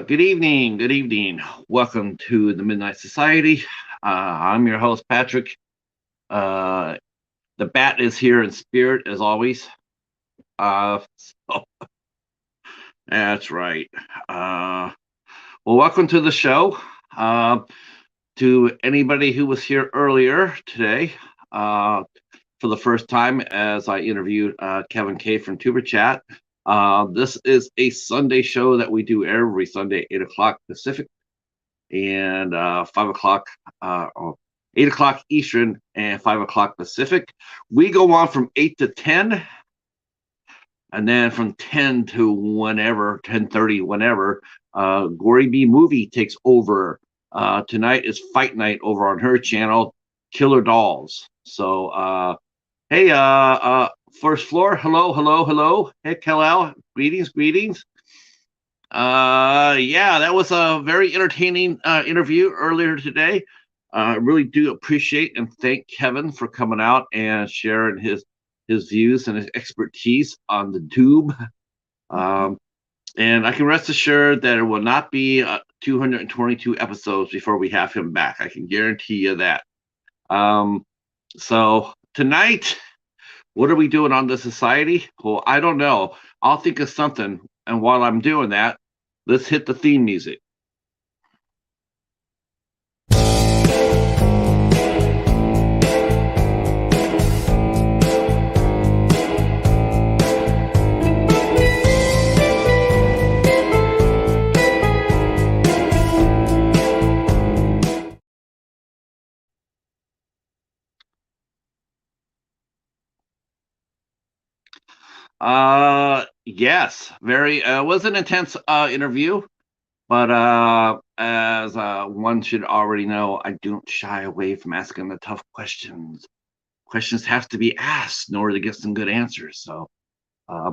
Good evening. Good evening. Welcome to the Midnight Society. I'm your host, Patrick. Uh, the Bat is here in spirit, as always. So that's right. Uh, well, welcome to the show. Uh, to anybody who was here earlier today for the first time, as I interviewed Kevin K from Tuber Chat. This is a Sunday show that we do every Sunday, 8 o'clock Pacific and 5 o'clock, 8 o'clock Eastern and 5 o'clock Pacific. We go on from 8 to 10, and then from 10 to whenever, 10:30, whenever, Gory B Movie takes over. Tonight is Fight Night over on her channel, Killer Dolls. So, hey, first floor, hello, hello, hello. Hey, Kalal, greetings, greetings. Yeah, that was a very entertaining interview earlier today. I really do appreciate and thank Kevin for coming out and sharing his views and his expertise on the tube. And I can rest assured that it will not be 222 episodes before we have him back. I can guarantee you that. So tonight, what are we doing on the society? Well, I don't know. I'll think of something. And while I'm doing that, let's hit the theme music. Yes, very was an intense interview, but as one should already know, I don't shy away from asking the tough questions. Questions have to be asked in order to get some good answers. So uh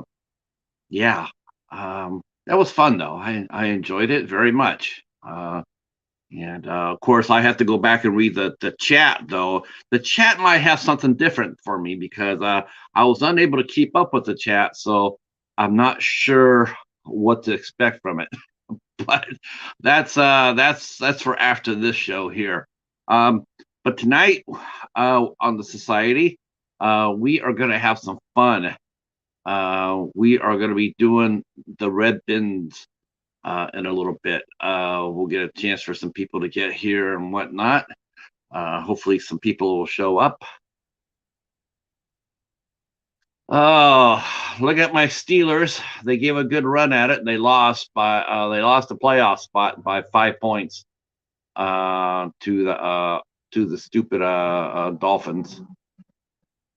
yeah. That was fun though. I enjoyed it very much. And of course, I have to go back and read the chat, though. The chat might have something different for me because I was unable to keep up with the chat, so I'm not sure what to expect from it. But that's for after this show here. But tonight on the society, we are going to have some fun. We are going to be doing the red bins in a little bit. We'll get a chance for some people to get here and whatnot. Hopefully, some people will show up. Oh, look at my Steelers. They gave a good run at it. They lost the playoff spot by 5 points to the stupid Dolphins.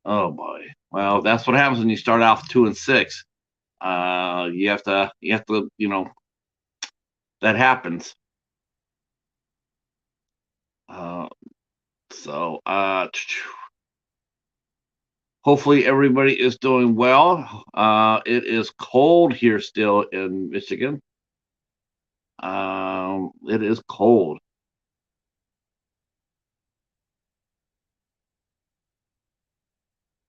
Oh boy. Well, that's what happens when you start off 2-6. You have to, that happens. So hopefully everybody is doing well. It is cold here still in Michigan. It is cold.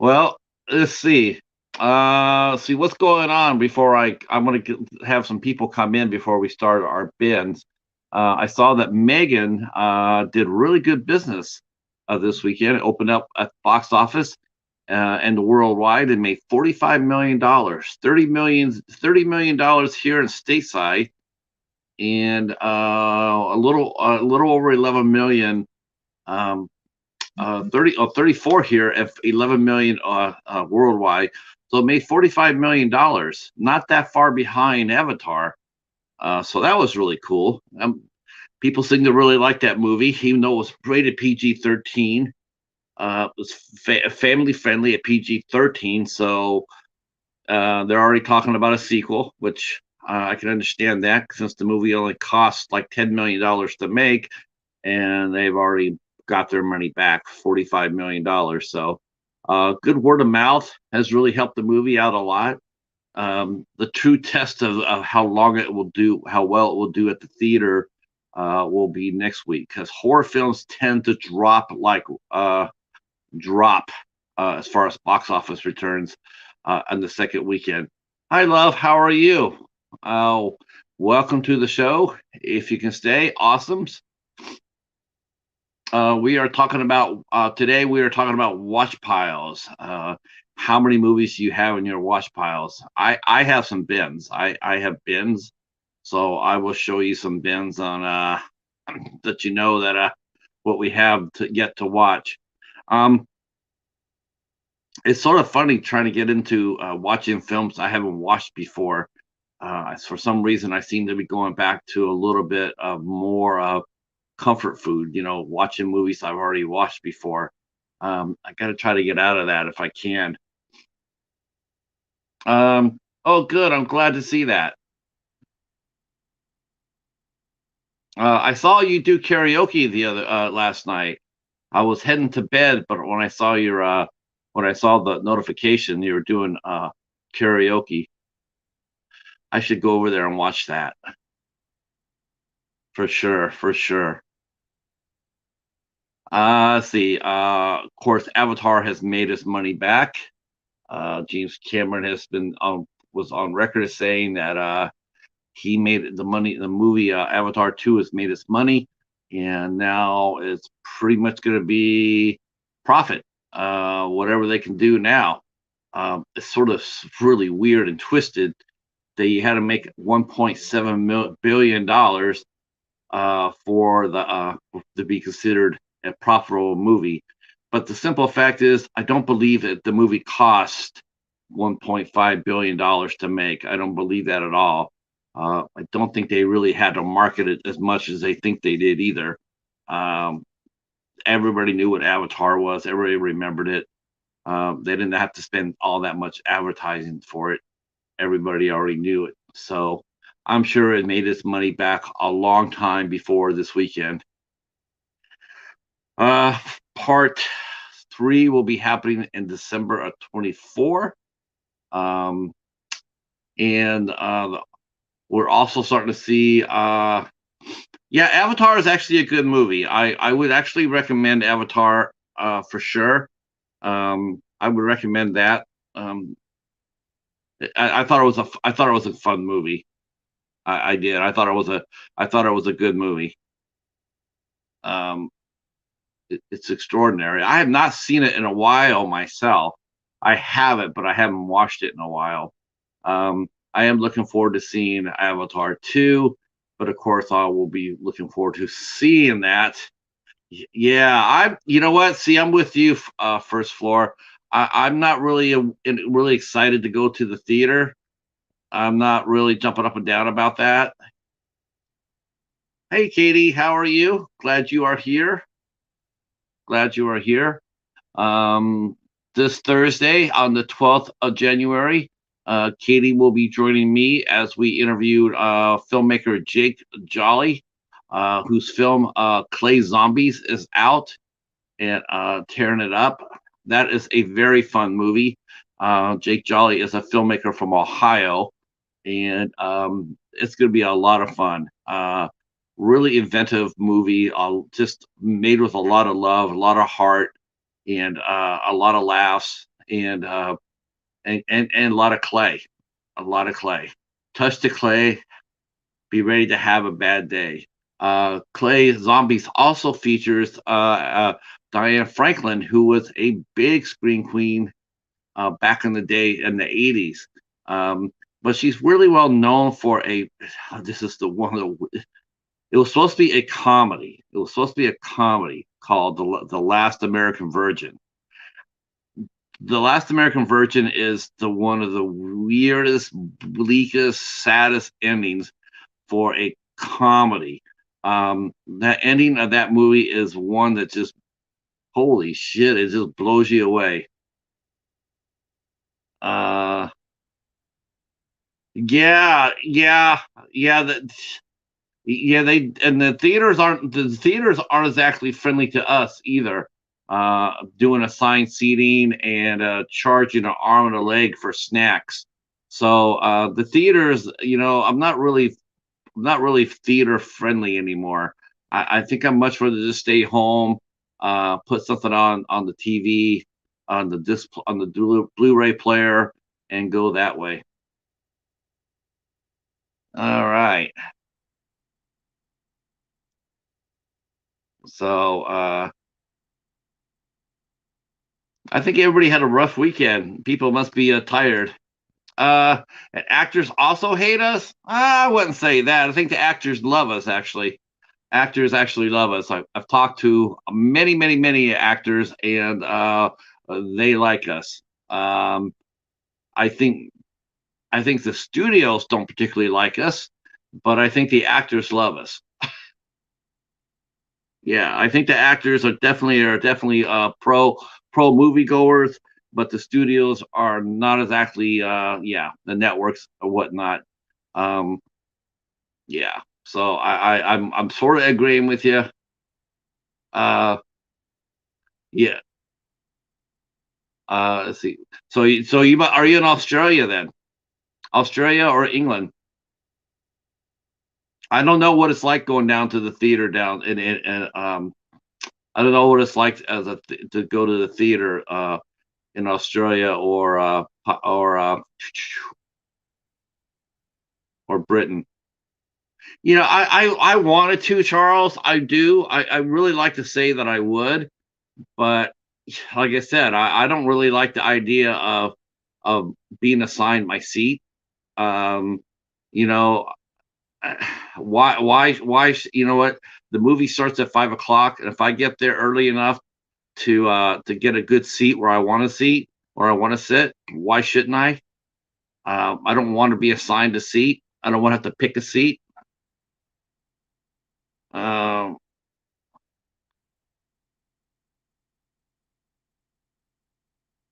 Well, let's see. See what's going on before I'm going to have some people come in before we start our bins. I saw that Megan did really good business this weekend. It opened up at the box office and worldwide and made $45 million, $30 million here in stateside, and a little over 11 million. 34 here at 11 million worldwide. So it made $45 million, not that far behind Avatar. So that was really cool. People seem to really like that movie, even though it was rated PG-13. It was family friendly at PG-13. So they're already talking about a sequel, which I can understand that since the movie only cost like $10 million to make, and they've already got their money back, $45 million. So good word of mouth has really helped the movie out a lot. The true test of how long it will do, how well it will do at the theater will be next week, because horror films tend to drop as far as box office returns on the second weekend. Hi, love. How are you? welcome to the show. If you can stay, awesomes. We are talking about today. We are talking about watch piles. How many movies do you have in your watch piles? I have some bins. I have bins, so I will show you some bins on that that what we have to yet to watch. Um, it's sort of funny trying to get into watching films I haven't watched before. For some reason, I seem to be going back to a little bit of more comfort food, watching movies I've already watched before. I got to try to get out of that if I can. Oh, good. I'm glad to see that. I saw you do karaoke the other last night. I was heading to bed, but when I saw the notification you were doing karaoke, I should go over there and watch that for sure, for sure. Let's see. Of course, Avatar has made his money back. James Cameron has been was on record as saying that he made the money. The movie Avatar 2 has made its money, and now it's pretty much going to be profit. Whatever they can do now. It's sort of really weird and twisted. They had to make $1.7 billion for the to be considered a profitable movie. But the simple fact is, I don't believe that the movie cost $1.5 billion to make. I don't believe that at all. I don't think they really had to market it as much as they think they did either. Um, Everybody knew what Avatar was. Everybody remembered it. They didn't have to spend all that much advertising for it. Everybody already knew it. So I'm sure it made its money back a long time before this weekend. Uh, Part 3 will be happening in December of 24. Um, and we're also starting to see, yeah, Avatar is actually a good movie. I would actually recommend Avatar for sure. I would recommend that. I thought it was a fun movie. I did. I thought it was a good movie. Um, it's extraordinary. I have not seen it in a while myself. I have it, but I haven't watched it in a while. I am looking forward to seeing Avatar 2, but of course I will be looking forward to seeing that. Yeah, you know what? See, I'm with you, First Floor. I'm not really really excited to go to the theater. I'm not really jumping up and down about that. Hey, Katie, how are you? Glad you are here. Glad you are here. Um, this Thursday on the 12th of January, Katie will be joining me as we interviewed filmmaker Jake Jolly, whose film Clay Zombies is out and tearing it up. That is a very fun movie. Jake Jolly is a filmmaker from Ohio, and it's going to be a lot of fun. Really inventive movie, just made with a lot of love, a lot of heart, and a lot of laughs, and a lot of clay, a lot of clay. Touch the clay, be ready to have a bad day. Clay Zombies also features Diane Franklin, who was a big screen queen back in the day in the 80s. But she's really well known for this is the one of the, it was supposed to be a comedy. It was supposed to be a comedy called The Last American Virgin. The Last American Virgin is the one of the weirdest, bleakest, saddest endings for a comedy. That ending of that movie is one that just holy shit, it just blows you away. Uh, yeah, yeah, yeah. Yeah, the theaters aren't exactly friendly to us either. Doing assigned seating and charging an arm and a leg for snacks. So the theaters, I'm not really theater friendly anymore. I think I'm much rather just stay home, put something on the TV, on the disc, on the Blu-ray player, and go that way. All right. So I think everybody had a rough weekend. People must be tired. And actors also hate us. I wouldn't say that. I think the actors love us. Actually, actors actually love us. I've talked to many, many, many actors, and they like us. I think I think the studios don't particularly like us, but I think the actors love us. Yeah, I think the actors are definitely pro moviegoers, but the studios are not exactly yeah, the networks or whatnot. Um yeah. So I'm sort of agreeing with you. Uh yeah. Let's see. Are you in Australia then? Australia or England? I don't know what it's like going down to the theater down in I don't know what it's like to go to the theater in Australia or Britain. I wanted to, Charles. I do. I really like to say that I would, but like I said, I don't really like the idea of being assigned my seat. Um, you know, you know what? The movie starts at 5 o'clock, and if I get there early enough to get a good seat where I want to seat or I want to sit, why shouldn't I? I don't want to be assigned a seat. I don't want to have to pick a seat. Um,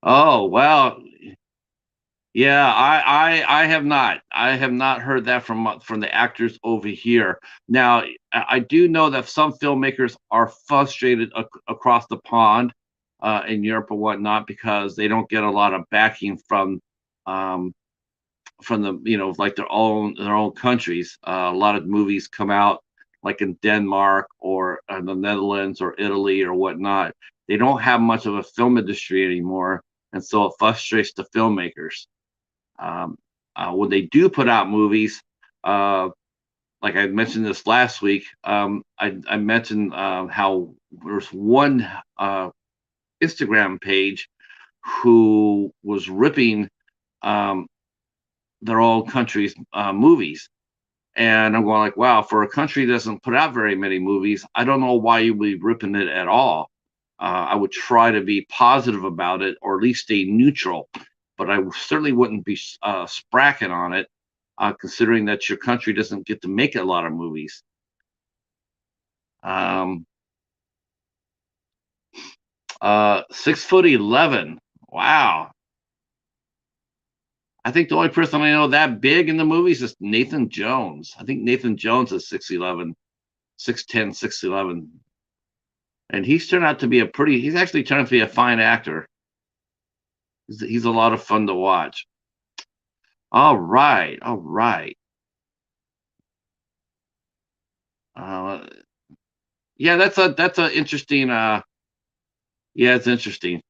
oh well, yeah. I have not. I have not heard that from the actors over here. Now, I do know that some filmmakers are frustrated across the pond in Europe and whatnot because they don't get a lot of backing um, from the like their own countries. A lot of movies come out like in Denmark or the Netherlands or Italy or whatnot. They don't have much of a film industry anymore, and so it frustrates the filmmakers. Um, when they do put out movies, uh, like I mentioned this last week, I mentioned how there's one Instagram page who was ripping um, their own country's movies. And I'm going like, wow, for a country that doesn't put out very many movies, I don't know why you would be ripping it at all. I would try to be positive about it or at least stay neutral, but I certainly wouldn't be spracking on it, considering that your country doesn't get to make a lot of movies. Um, 6'11". Wow. I think the only person I know that big in the movies is Nathan Jones. I think Nathan Jones is 6'11", 6'10", 6'11". And he's actually turned out to be a fine actor. He's a lot of fun to watch. All right, all right. Uh, yeah, that's a interesting. Yeah, it's interesting.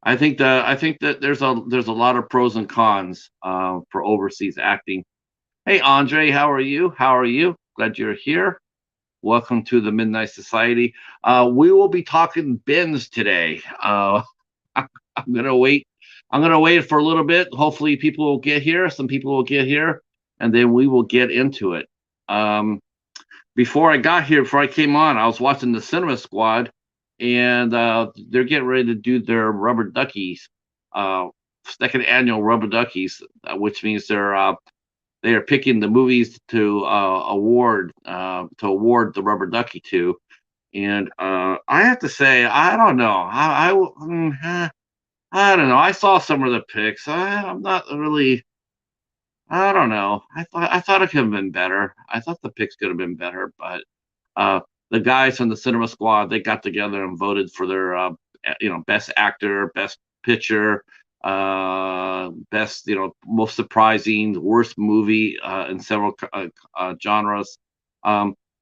I think that there's a lot of pros and cons for overseas acting. Hey, Andre, how are you? How are you? Glad you're here. Welcome to the Midnight Society. We will be talking bins today. I'm gonna wait. I'm gonna wait for a little bit. Hopefully, people will get here. Some people will get here, and then we will get into it. Um, before I came on, I was watching the Cinema Squad, and they're getting ready to do their Rubber Duckies, uh, second annual Rubber Duckies, which means they are picking the movies to award the Rubber Ducky to. And I have to say, I don't know. I don't know. I saw some of the picks. I'm not really. I don't know. I thought it could have been better. I thought the picks could have been better, but uh, the guys from the Cinema Squad, they got together and voted for their best actor, best picture, best most surprising, worst movie in several genres.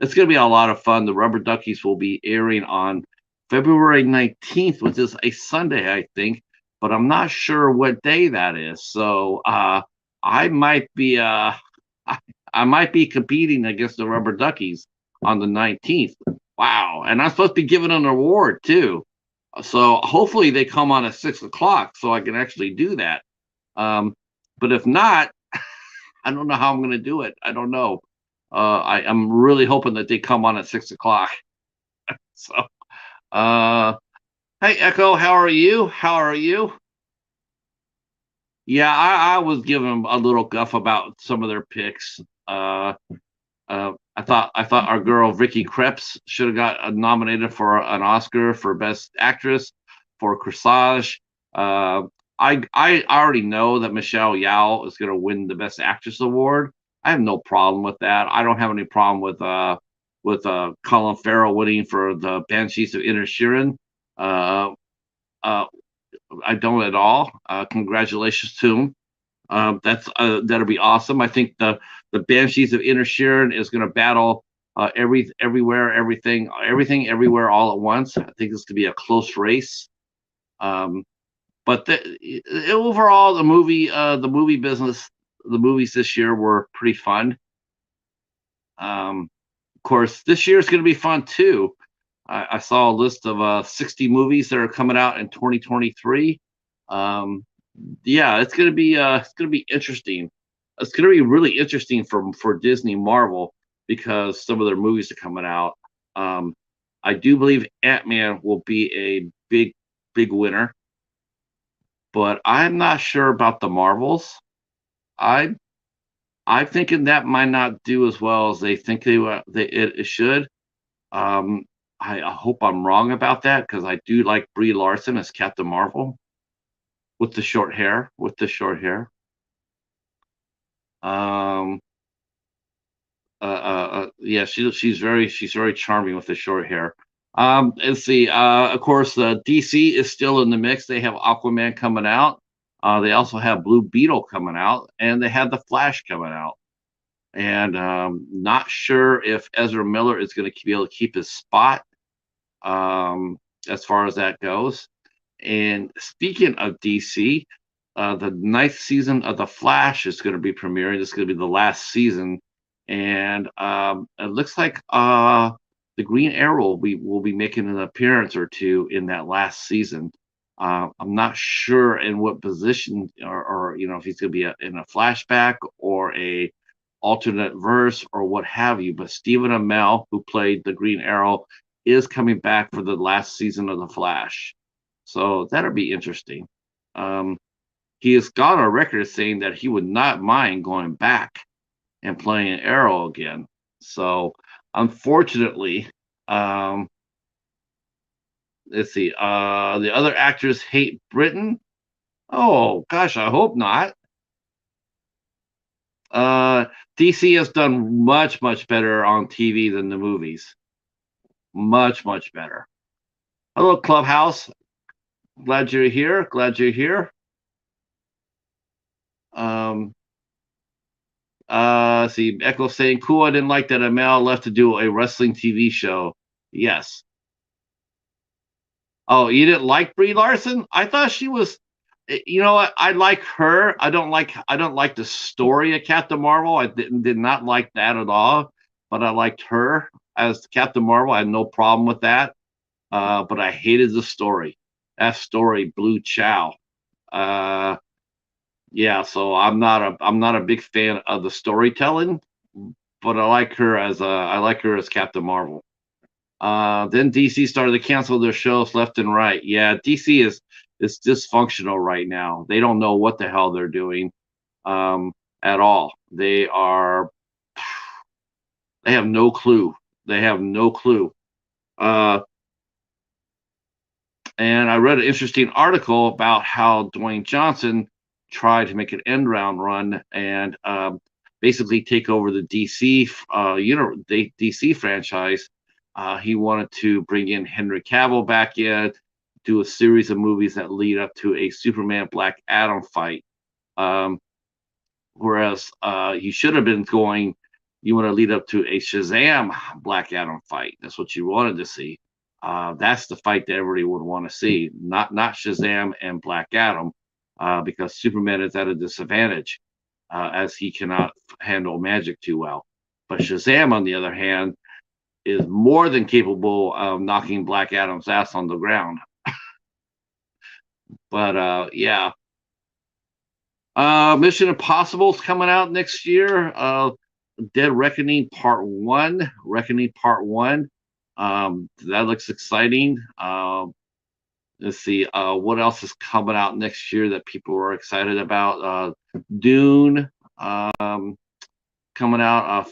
It's going to be a lot of fun. The Rubber Duckies will be airing on February 19th, which is a Sunday, I think, but I'm not sure what day that is. So I might be I might be competing against the Rubber Duckies on the 19th. Wow. And I'm supposed to be giving an award too. So hopefully they come on at 6 o'clock so I can actually do that. Um, but if not, I don't know how I'm going to do it. I don't know. I'm really hoping that they come on at 6 o'clock. So, uh, hey, Echo, how are you? How are you? Yeah, I was giving them a little guff about some of their picks. I thought our girl Vicky Krieps should have got nominated for an Oscar for Best Actress for Corsage. Uh, I already know that Michelle Yeoh is going to win the Best Actress award. I have no problem with that. I don't have any problem with Colin Farrell winning for the Banshees of Inisherin. Uh, uh, I don't at all. Congratulations to him. That'll be awesome. I think the Banshees of Inisherin is going to battle everything, everywhere, all at once. I think it's going to be a close race. Um, but overall, the movie business, the movies this year were pretty fun. Of course, this year is going to be fun too. I saw a list of 60 movies that are coming out in 2023. Um, yeah, it's gonna be interesting. It's gonna be really interesting for Disney Marvel because some of their movies are coming out. Um, I do believe Ant-Man will be a big winner, but I'm not sure about the Marvels. I I'm thinking that might not do as well as they think it should. Um, I hope I'm wrong about that because I do like Brie Larson as Captain Marvel with the short hair. With the short hair. Um, yeah, she's very charming with the short hair. Let's see. Of course, DC is still in the mix. They have Aquaman coming out. They also have Blue Beetle coming out, and they have the Flash coming out. And not sure if Ezra Miller is going to be able to keep his spot um, as far as that goes. And speaking of DC, the ninth season of The Flash is going to be premiering. This is going to be the last season, and it looks like the Green Arrow will be making an appearance or two in that last season. I'm not sure in what position, or if he's going to be in a flashback or a alternate verse or what have you. But Stephen Amell, who played the Green Arrow, is coming back for the last season of The Flash. So that'll be interesting. Um, he has gone on record saying that he would not mind going back and playing Arrow again. So unfortunately, um, let's see. The other actors hate Britain. Oh gosh, I hope not. Uh, DC has done much better on TV than the movies. Much better. Hello, Clubhouse. Glad you're here. Glad you're here. Um, see, Echo saying, cool, I didn't like that Amel left to do a wrestling TV show. Yes. Oh, you didn't like Brie Larson? I thought she was, you know what? I like her. I don't like the story of Captain Marvel. I did not like that at all, but I liked her as Captain Marvel. I had no problem with that. But I hated the story. That story blew chow. Uh, yeah, so I'm not a big fan of the storytelling, but I like her as Captain Marvel. Then DC started to cancel their shows left and right. Yeah, DC is dysfunctional right now. They don't know what the hell they're doing at all. They have no clue. They have no clue. Uh, and I read an interesting article about how Dwayne Johnson tried to make an end round run and basically take over the DC franchise. He wanted to bring in Henry Cavill back in, do a series of movies that lead up to a Superman Black Adam fight. Um, whereas he should have been going, you want to lead up to a Shazam Black Adam fight. That's what you wanted to see. That's the fight that everybody would want to see, not Shazam and Black Adam, because Superman is at a disadvantage. as he cannot handle magic too well. But Shazam, on the other hand, is more than capable of knocking Black Adam's ass on the ground. But yeah, Mission Impossible is coming out next year. Dead Reckoning Part One. Reckoning Part One. That looks exciting. Let's see. What else is coming out next year that people are excited about? Dune. Coming out.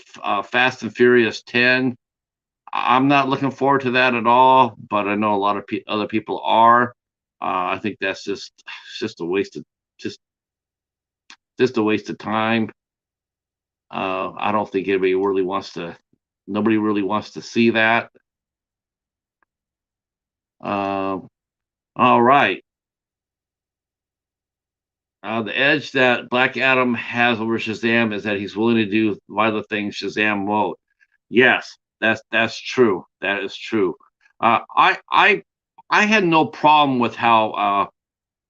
Fast and Furious 10. I'm not looking forward to that at all, but I know a lot of other people are. I think that's just a waste of just a waste of time. I don't think anybody really wants to. Nobody really wants to see that. All right. The edge that Black Adam has over Shazam is that he's willing to do violent things Shazam won't. Yes, that's true. That is true. I had no problem with how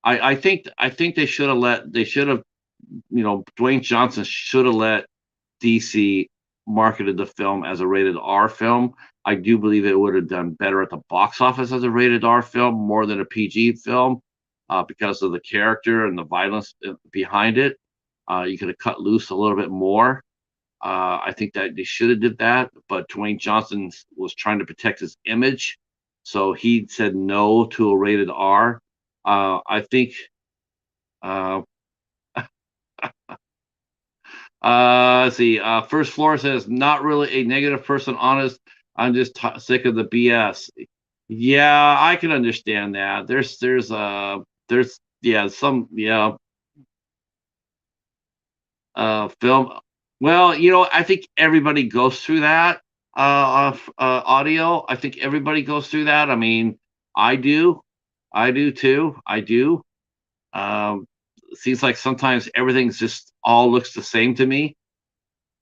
I think they should have Dwayne Johnson should have let DC marketed the film as a rated R film. I do believe it would have done better at the box office as a rated R film more than a PG film because of the character and the violence behind it. You could have cut loose a little bit more. I think that they should have did that, but Dwayne Johnson was trying to protect his image, so he said no to a rated R. I think. Uh, let's see. First floor says not really a negative person. Honest, I'm just sick of the BS. Yeah, I can understand that. There's some film. Well, I think everybody goes through that. Audio. I think everybody goes through that. I mean, I do. I do too. I do. Seems like sometimes everything's just all looks the same to me.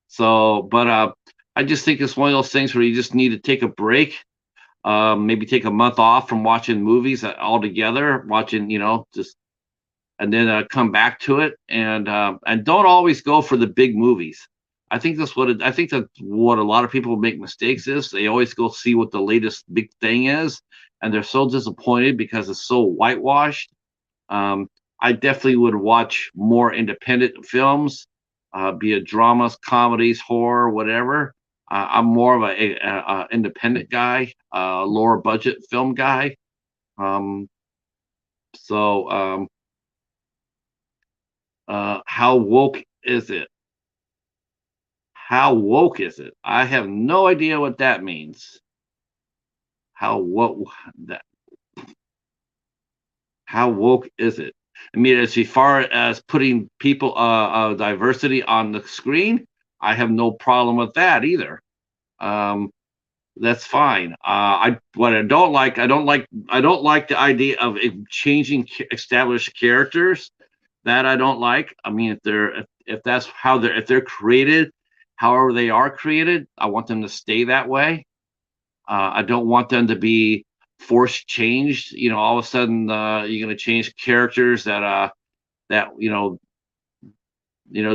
So, but I just think it's one of those things where you just need to take a break. Maybe take a month off from watching movies altogether, watching, just and then come back to it and don't always go for the big movies. I think that's what a lot of people make mistakes is. They always go see what the latest big thing is, and they're so disappointed because it's so whitewashed. I definitely would watch more independent films, be it dramas, comedies, horror, whatever. I'm more of a independent guy, lower budget film guy. So, how woke is it? How woke is it? I have no idea what that means. How woke that? How woke is it? I mean, as far as putting people diversity on the screen, I have no problem with that either. That's fine. I don't like the idea of changing established characters. That I don't like. I mean, if that's how they're created, however they are created, I want them to stay that way. I don't want them to be forced changed. All of a sudden you're going to change characters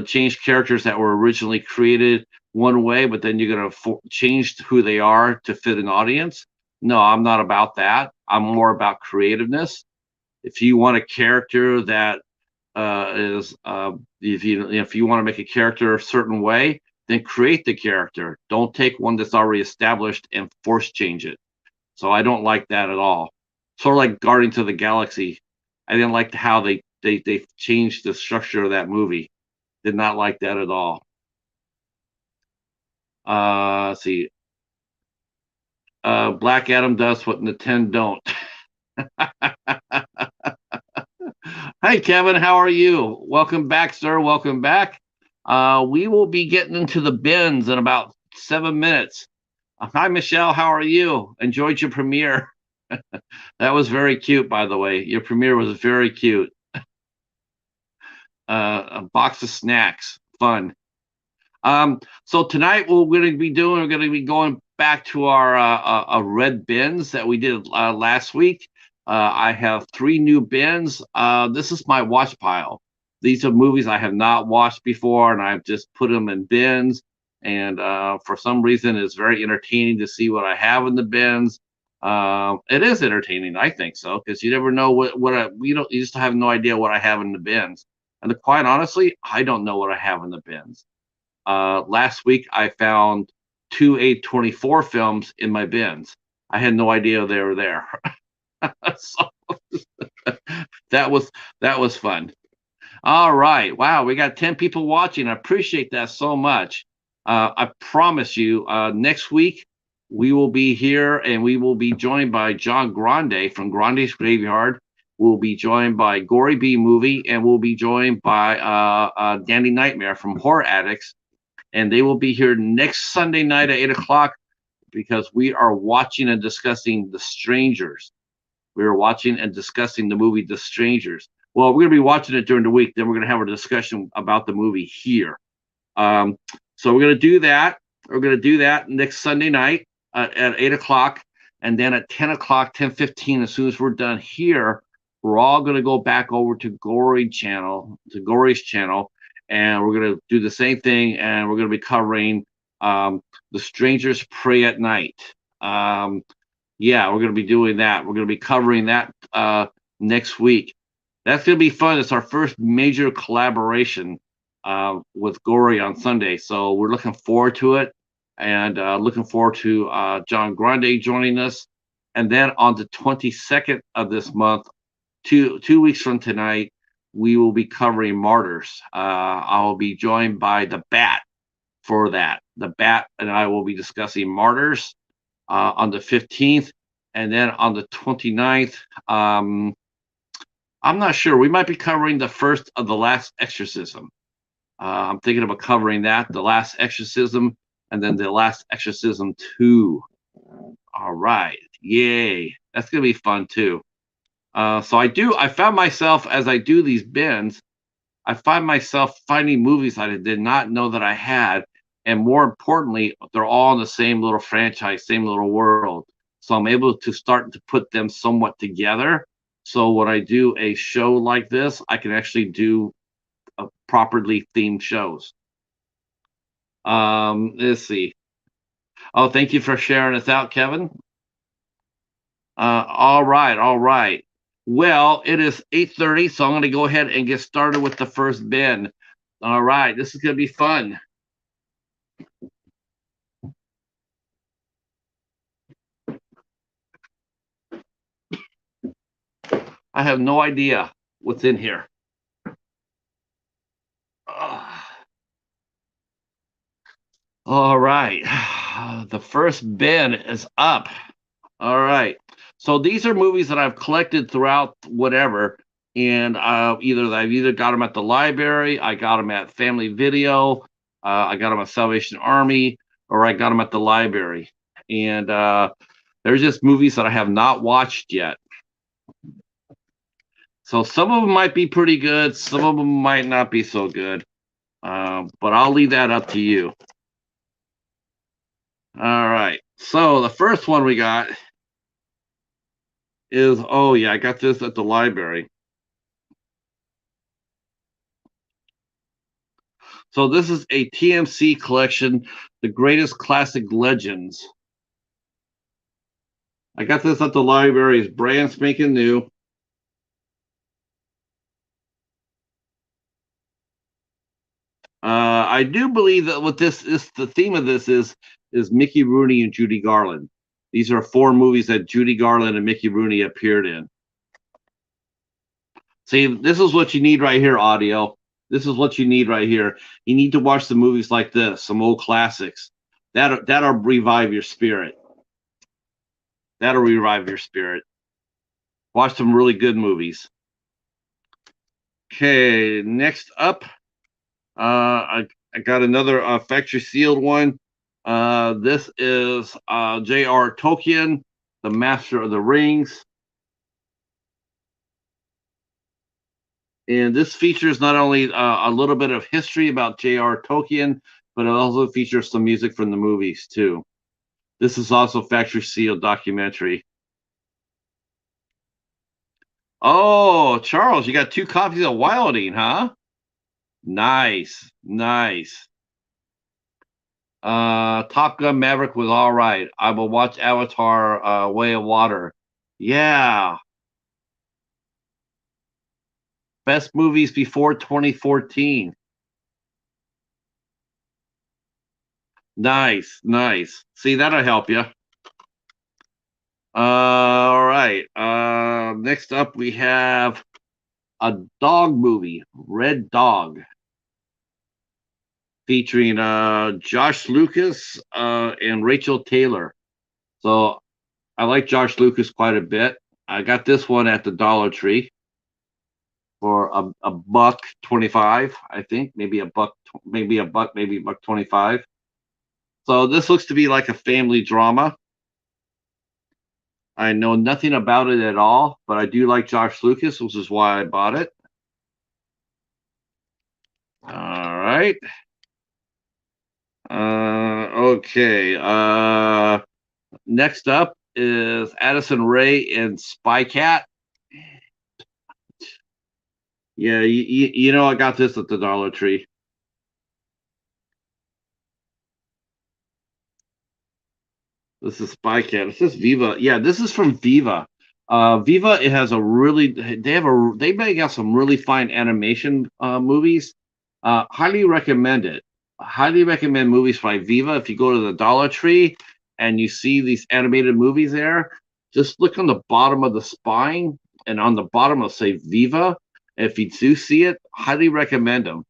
change characters that were originally created one way, but then you're going to change who they are to fit an audience. No, I'm not about that. I'm more about creativeness. If you want a character that if you want to make a character a certain way, then create the character. Don't take one that's already established and force change it. So I don't like that at all. Sort of like Guardians of the Galaxy. I didn't like how they changed the structure of that movie. Did not like that at all. Let's see. Black Adam does what Nintendo don't. Hi, Kevin. How are you? Welcome back, sir. Welcome back. We will be getting into the bins in about 7 minutes. Hi, Michelle. How are you? Enjoyed your premiere. That was very cute, by the way. Your premiere was very cute. A box of snacks. Fun. So tonight we're going to be going back to our red bins that we did last week. I have 3 new bins. This is my watch pile. These are movies I have not watched before, and I've just put them in bins. And for some reason, it's very entertaining to see what I have in the bins. It is entertaining, I think so, because you never know you just have no idea what I have in the bins. And quite honestly, I don't know what I have in the bins. Last week, I found two A24 films in my bins. I had no idea they were there. So that was fun. All right. Wow, we got 10 people watching. I appreciate that so much. I promise you, next week we will be here and we will be joined by John Grande from Grande's Graveyard. We'll be joined by Gory B Movie, and we'll be joined by Danny Nightmare from Horror Addicts. And they will be here next Sunday night at 8 o'clock because we are watching and discussing The Strangers. We are watching and discussing the movie The Strangers. Well, we're going to be watching it during the week. Then we're going to have a discussion about the movie here. So we're going to do that. We're going to do that next Sunday night at 8 o'clock. And then at 10 o'clock, 10:15, as soon as we're done here, we're all going to go back over to Gory's channel, and we're going to do the same thing. And we're going to be covering The Strangers Pray at Night. Yeah, we're going to be doing that. We're going to be covering that next week. That's going to be fun. It's our first major collaboration with Gory on Sunday. So we're looking forward to it, and looking forward to John Grande joining us. And then on the 22nd of this month, two weeks from tonight, we will be covering Martyrs. I will be joined by the Bat for that. The Bat and I will be discussing Martyrs on the 15th. And then on the 29th, I'm not sure. We might be covering the first of The Last Exorcism. I'm thinking about covering that, The Last Exorcism, and then The Last Exorcism 2. All right. Yay. That's going to be fun, too. So I found myself, as I do these bins, I find myself finding movies that I did not know that I had. And more importantly, they're all in the same little franchise, same little world. So I'm able to start to put them somewhat together. So when I do a show like this, I can actually do properly themed shows. Let's see. Oh, thank you for sharing us out, Kevin. All right. Well, it is 8:30, so I'm going to go ahead and get started with the first bin. All right, this is going to be fun. I have no idea what's in here. All right. The first bin is up. All right. So these are movies that I've collected throughout whatever. And I've either got them at the library, I got them at Family Video, I got them at Salvation Army, or I got them at the library. And there's just movies that I have not watched yet. So some of them might be pretty good. Some of them might not be so good. But I'll leave that up to you. All right. So the first one we got is, oh yeah, I got this at the library. So this is a TMC collection, The Greatest Classic Legends. I got this at the library. It's brand spanking new. I do believe that what the theme of this is Mickey Rooney and Judy Garland. These are 4 movies that Judy Garland and Mickey Rooney appeared in. See, this is what you need right here, audio. This is what you need right here. You need to watch the movies like this, some old classics. That'll revive your spirit. That'll revive your spirit. Watch some really good movies. Okay, next up, I got another factory sealed one. This is J.R. Tolkien, The Master of the Rings. And this features not only a little bit of history about J.R. Tolkien, but it also features some music from the movies, too. This is also factory sealed documentary. Oh, Charles, you got 2 copies of Wilding, huh? Nice, nice. Top Gun Maverick was all right. I will watch Avatar, Way of Water. Yeah, best movies before 2014. Nice, nice. See, that'll help you. All right. Next up we have a dog movie, Red Dog, featuring Josh Lucas and Rachel Taylor. So I like Josh Lucas quite a bit. I got this one at the Dollar Tree for a buck 25, I think, maybe a buck, maybe a buck 25. So this looks to be like a family drama. I know nothing about it at all, but I do like Josh Lucas, which is why I bought it. All right. Okay. Next up is Addison Rae and Spy Cat. Yeah, you know I got this at the Dollar Tree. This is Spy Cat. It says Viva. Yeah, this is from Viva. Viva, it has a really they make out some really fine animation movies. Highly recommend it. Highly recommend movies by Viva. If you go to the Dollar Tree and you see these animated movies there, just look on the bottom of the spine and on the bottom will say Viva. If you do see it, highly recommend them.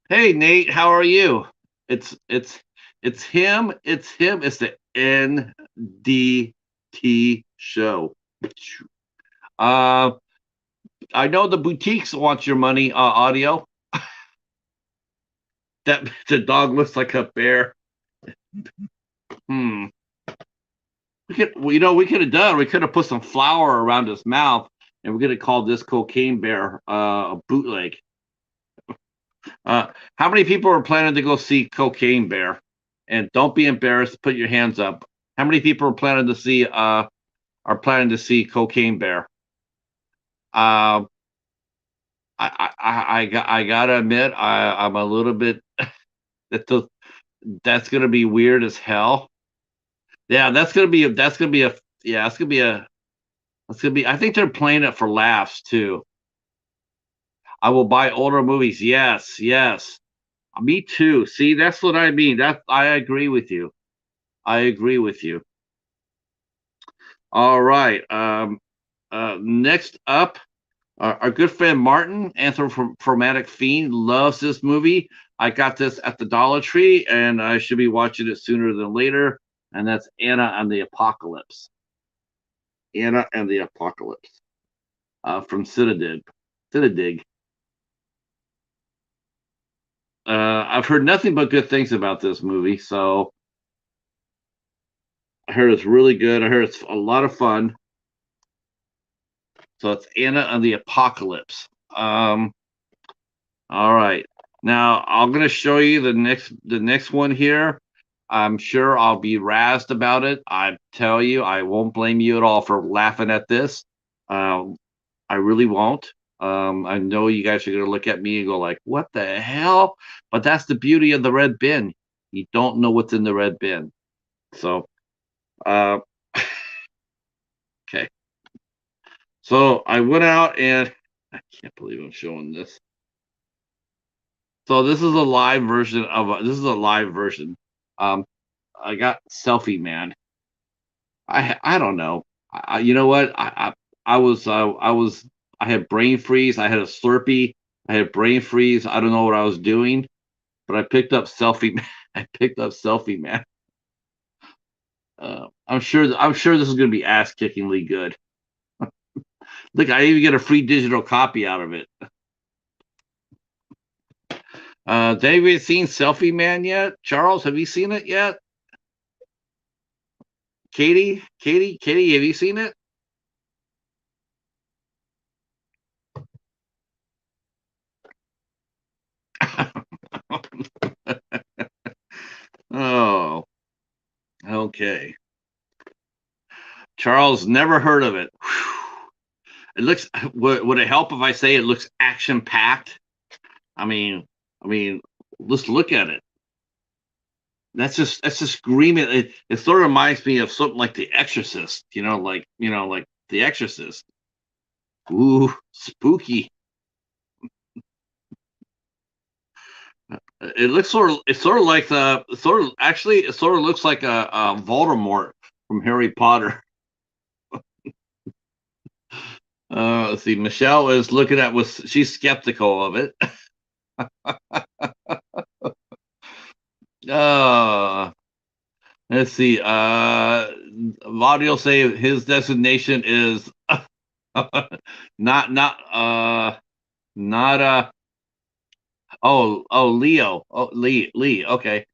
Hey Nate, how are you? It's it's it's him. It's him. It's the NDT show. Uh, I know the boutiques want your money. Audio. That the dog looks like a bear. Hmm. We could have done. We could have put some flour around his mouth, and we could have called this cocaine bear a bootleg. How many people are planning to go see Cocaine Bear? And don't be embarrassed. Put your hands up. How many people are planning to see Cocaine Bear? Uh, I gotta admit I'm a little bit that's that's gonna be weird as hell. Yeah, that's gonna be a yeah that's gonna be I think they're playing it for laughs too. I will buy older movies. Yes, yes. Me too. See, that's what I mean. That I agree with you. I agree with you. All right. Next up, our good friend Martin, Anthropomorphic Fiend, loves this movie. I got this at the Dollar Tree, and I should be watching it sooner than later. And that's Anna and the Apocalypse. Anna and the Apocalypse from Citadig. Citadig. I've heard nothing but good things about this movie, so I heard it's really good. I heard it's a lot of fun. So it's Anna and the Apocalypse. All right. Now I'm gonna show you the next one here. I'm sure I'll be razzed about it. I tell you, I won't blame you at all for laughing at this. Um, I really won't. I know you guys are gonna look at me and go like, "What the hell?" But that's the beauty of the red bin. You don't know what's in the red bin. So, uh, okay. So I went out and I can't believe I'm showing this. So this is a live version of this is a live version. Um, I got Selfie Man. I don't know. You know what? I had brain freeze. I had a Slurpee. I had brain freeze. I don't know what I was doing, but I picked up Selfie Man. I picked up Selfie Man. I'm sure this is going to be ass kickingly good. Look, I even get a free digital copy out of it. Has anybody seen Selfie Man yet? Charles, have you seen it yet? Katie, have you seen it? Oh, okay. Charles never heard of it. Whew. It looks. Would it help if I say it looks action packed? I mean, I mean, let's look at it. That's just screaming. It sort of reminds me of something like The Exorcist. Like The Exorcist. Ooh, spooky. It looks sort of. It's sort of like the sort of. Actually, it sort of looks like a Voldemort from Harry Potter. Let's see. Michelle is looking at. She's skeptical of it. Uh, let's see. Vaudi will say his designation is not Leo. Oh, Lee. Okay.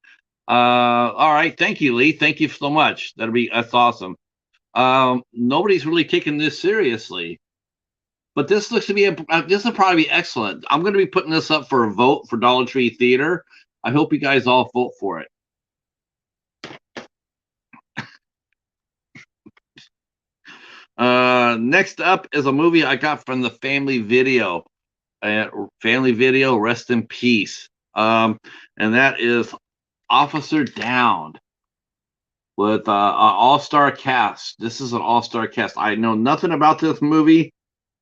All right. Thank you, Lee. Thank you so much. That's awesome. Nobody's really taking this seriously, but this looks to be this will probably be excellent. I'm going to be putting this up for a vote for Dollar Tree Theater. I hope you guys all vote for it. Next up is a movie I got from the Family Video. Family Video, rest in peace. And that is Officer Downed with an all-star cast. This is an all-star cast. I know nothing about this movie.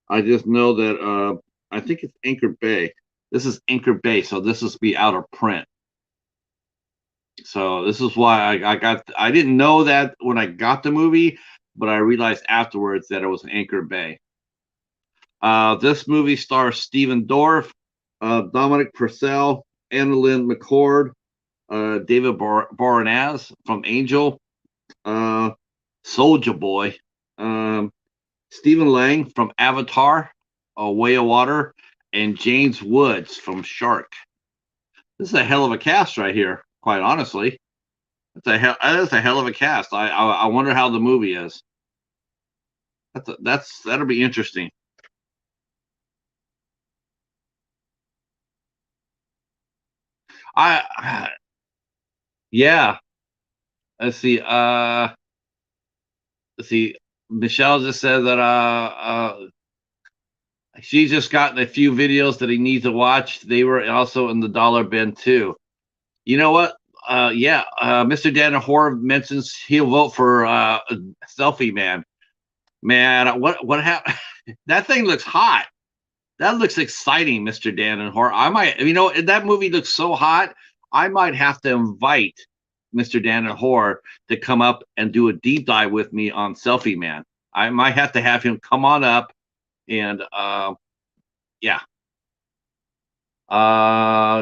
I just know that I think it's Anchor Bay. This is Anchor Bay, so this is be out of print. So this is why I didn't know that when I got the movie, but I realized afterwards that it was Anchor Bay. This movie stars Stephen Dorff, Dominic Purcell, Annalyn McCord, David Boreanaz from Angel, Soulja Boy, Stephen Lang from Avatar, A Way of Water, and James Woods from Shark. This is a hell of a cast right here, quite honestly. That's a hell of a cast. I wonder how the movie is. That'll be interesting. Yeah. Let's see. Let's see. Michelle just said that she's just gotten a few videos that he needs to watch. They were also in the dollar bin too. You know what? Mr. Dan Horror mentions he'll vote for Selfie Man. Man, what happened? That thing looks hot. That looks exciting, Mr. Dan and Horror. I might, that movie looks so hot. I might have to invite Mr. Dan and Horror to come up and do a deep dive with me on Selfie Man. I might have to have him come on up and yeah.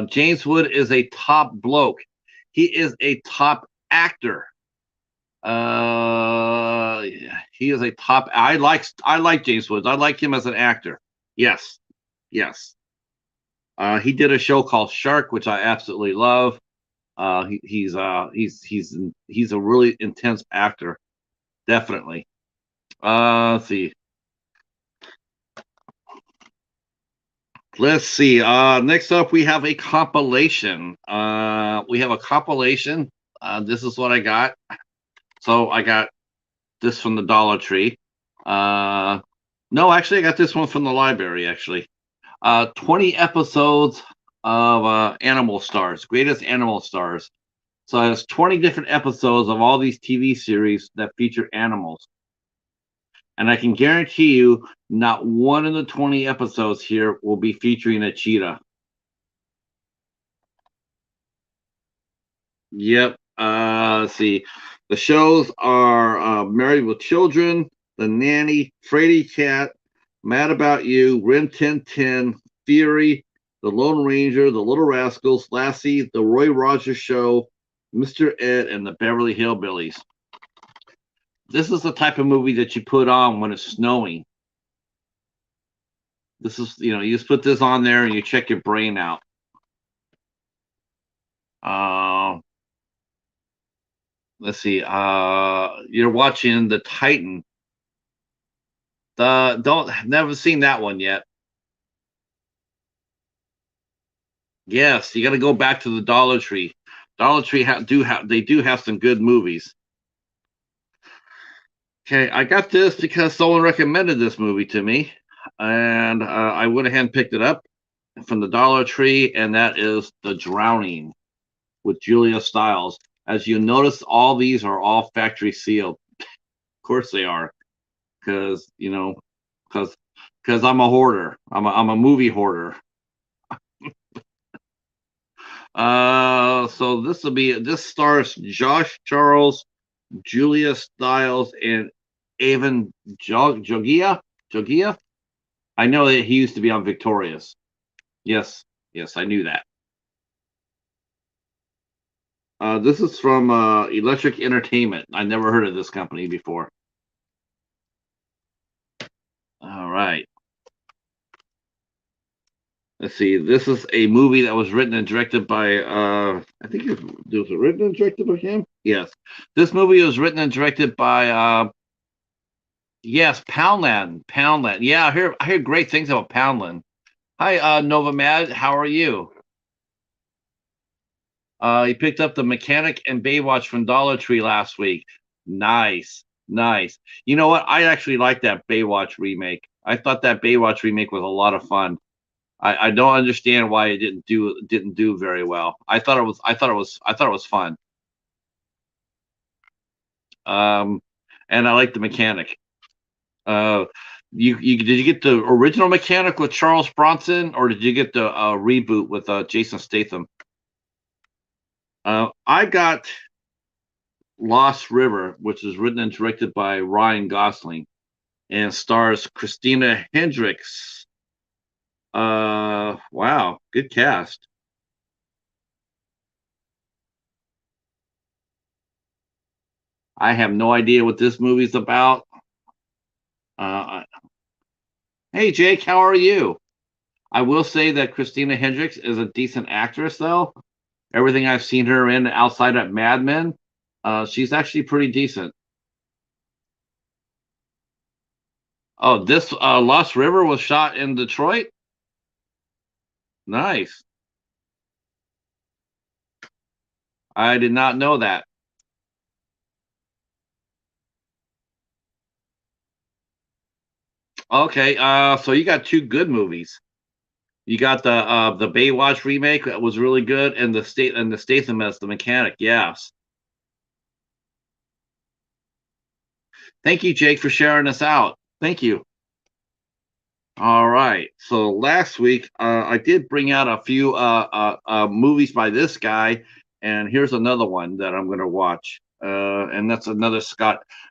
James Wood is a top bloke. He is a top actor. He is a top. I like James Woods. I like him as an actor. Yes. He did a show called Shark, which I absolutely love. He's a really intense actor, definitely. Let's see. Next up, we have a compilation. This is what I got. So I got this from the Dollar Tree. No, actually, I got this one from the library. Actually, 20 episodes of Animal Stars, Greatest Animal Stars. So it has 20 different episodes of all these TV series that feature animals. And I can guarantee you, not one of the 20 episodes here will be featuring a cheetah. Yep. Let's see. The shows are Married with Children, The Nanny, Frady Cat, Mad About You, Rin Tin Tin, Fury, The Lone Ranger, The Little Rascals, Lassie, The Roy Rogers Show, Mr. Ed, and The Beverly Hillbillies. This is the type of movie that you put on when it's snowing. This is, you just put this on there and you check your brain out. Let's see. You're watching The Titan. Never seen that one yet. Yes, you got to go back to the Dollar Tree. Dollar Tree do have some good movies. Okay, I got this because someone recommended this movie to me. and I went ahead and picked it up from the Dollar Tree, and that is The Drowning with Julia Stiles. As you notice, all these are all factory sealed. Of course they are, because because I'm a hoarder. I'm a movie hoarder. So this stars Josh Charles, Julia Stiles, and Avon Jogia. Jogia. I know that he used to be on Victorious. Yes, yes, I knew that. This is from Electric Entertainment. I never heard of this company before. All right. Let's see. This is a movie that was written and directed by I think it was written and directed by him. Yes. This movie was written and directed by yes, Poundland. Poundland. Yeah, I hear great things about Poundland. Hi, Nova Mad. How are you? He picked up The Mechanic and Baywatch from Dollar Tree last week. Nice, nice. You know what? I actually like that Baywatch remake. I thought that Baywatch remake was a lot of fun. I don't understand why it didn't do very well. I thought it was fun. Um, and I like the Mechanic. Uh, you did you get the original Mechanic with Charles Bronson, or did you get the reboot with Jason Statham? I got Lost River, which is written and directed by Ryan Gosling and stars Christina Hendricks. Wow, good cast. I have no idea what this movie's about. Uh, hey, Jake, how are you? I will say that Christina Hendricks is a decent actress, though. Everything I've seen her in outside of Mad Men, she's actually pretty decent. Oh, this Lost River was shot in Detroit. Nice. I did not know that. Okay, so you got two good movies. You got the Baywatch remake that was really good, and the Statham as the mechanic. Yes. Thank you, Jake, for sharing this out. Thank you. All right. So last week, I did bring out a few movies by this guy, and here's another one that I'm going to watch. And that's another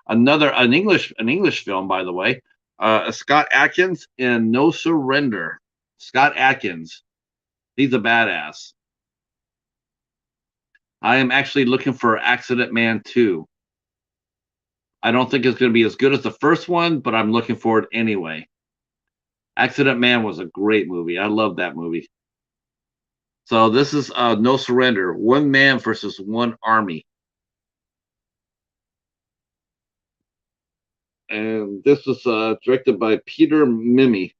an English film, by the way. Scott Atkins in No Surrender. Scott Atkins, he's a badass. I am actually looking for Accident Man 2. I don't think it's going to be as good as the first one, but I'm looking for it anyway. Accident Man was a great movie. I love that movie. So this is No Surrender, one man versus one army, and this is directed by Peter Mimi.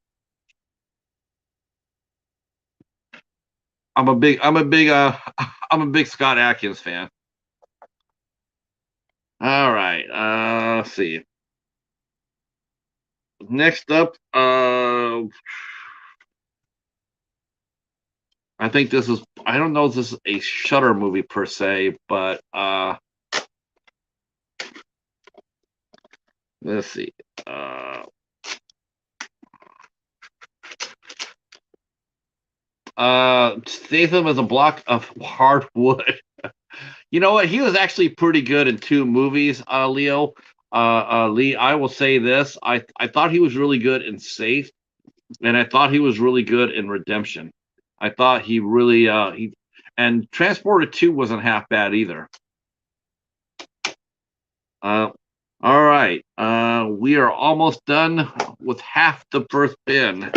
I'm a big Scott Atkins fan. All right, let's see. Next up, I think this is. I don't know if this is a Shutter movie per se, but let's see. Uh, Statham is a block of hardwood. You know what? He was actually pretty good in two movies, Leo. Lee, I will say this: I thought he was really good in Safe, and I thought he was really good in Redemption. I thought he really he and Transporter 2 wasn't half bad either. Uh, all right, we are almost done with half the first bin.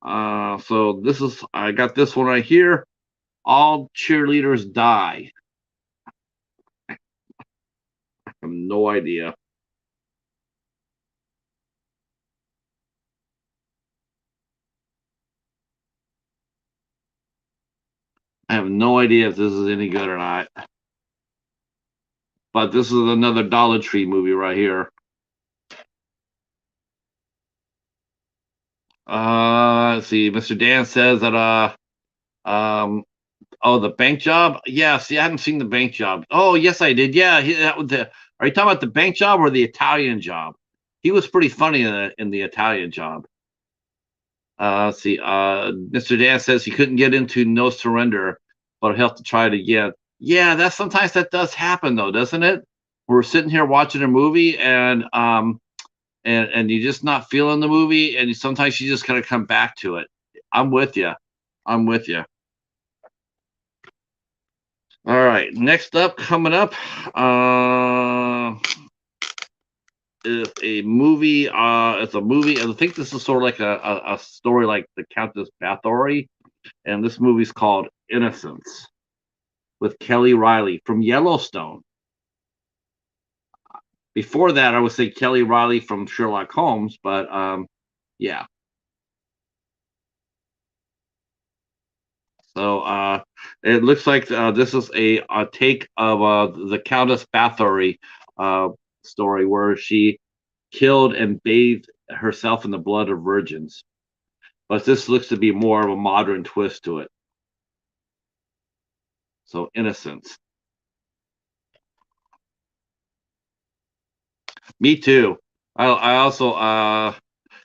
So I got this one right here. All cheerleaders die. I have no idea. I have no idea if this is any good or not. But this is another Dollar Tree movie right here. Let's see. Mr. Dan says that um oh, the bank job. Yeah, see, I haven't seen the bank job. Oh, yes, I did. Yeah, that was the. Are you talking about the bank job or the Italian job? He was pretty funny in the Italian job. Let's see. Mr. Dan says he couldn't get into No Surrender, but he'll have to try it again. Yeah, that sometimes that does happen though, doesn't it? We're sitting here watching a movie and you're just not feeling the movie, and sometimes you just gotta come back to it. I'm with you. I'm with you. All right, next up, coming up, is a movie. It's a movie. I think this is sort of like a story like the Countess Bathory, and this movie's called Innocence with Kelly Riley from Yellowstone. Before that, I would say Kelly Riley from Sherlock Holmes, but yeah. So it looks like this is a take of the Countess Bathory story where she killed and bathed herself in the blood of virgins. But this looks to be more of a modern twist to it. So innocence. Me too. I also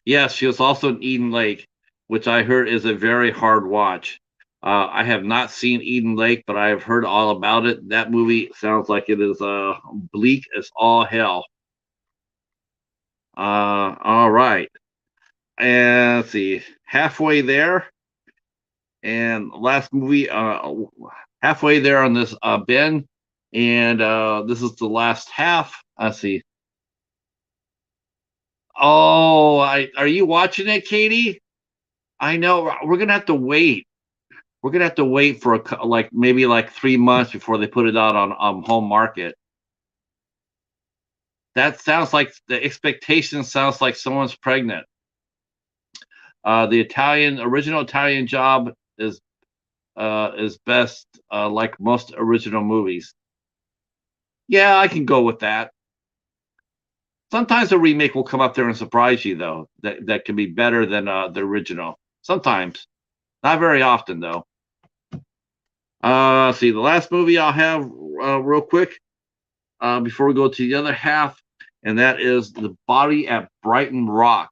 yes, she was also in Eden Lake, which I heard is a very hard watch. I have not seen Eden Lake, but I have heard all about it. That movie sounds like it is bleak as all hell. All right. And let's see, halfway there, and last movie, halfway there on this bin, and this is the last half. Let's see. Oh, are you watching it, Katie? I know we're gonna have to wait. We're gonna have to wait for like maybe like 3 months before they put it out on home market. That sounds like the expectation sounds like someone's pregnant. The original Italian Job is best, like most original movies. Yeah, I can go with that. Sometimes a remake will come up there and surprise you, though. That can be better than the original. Sometimes, not very often, though. See, the last movie I'll have real quick before we go to the other half, and that is The Body at Brighton Rock.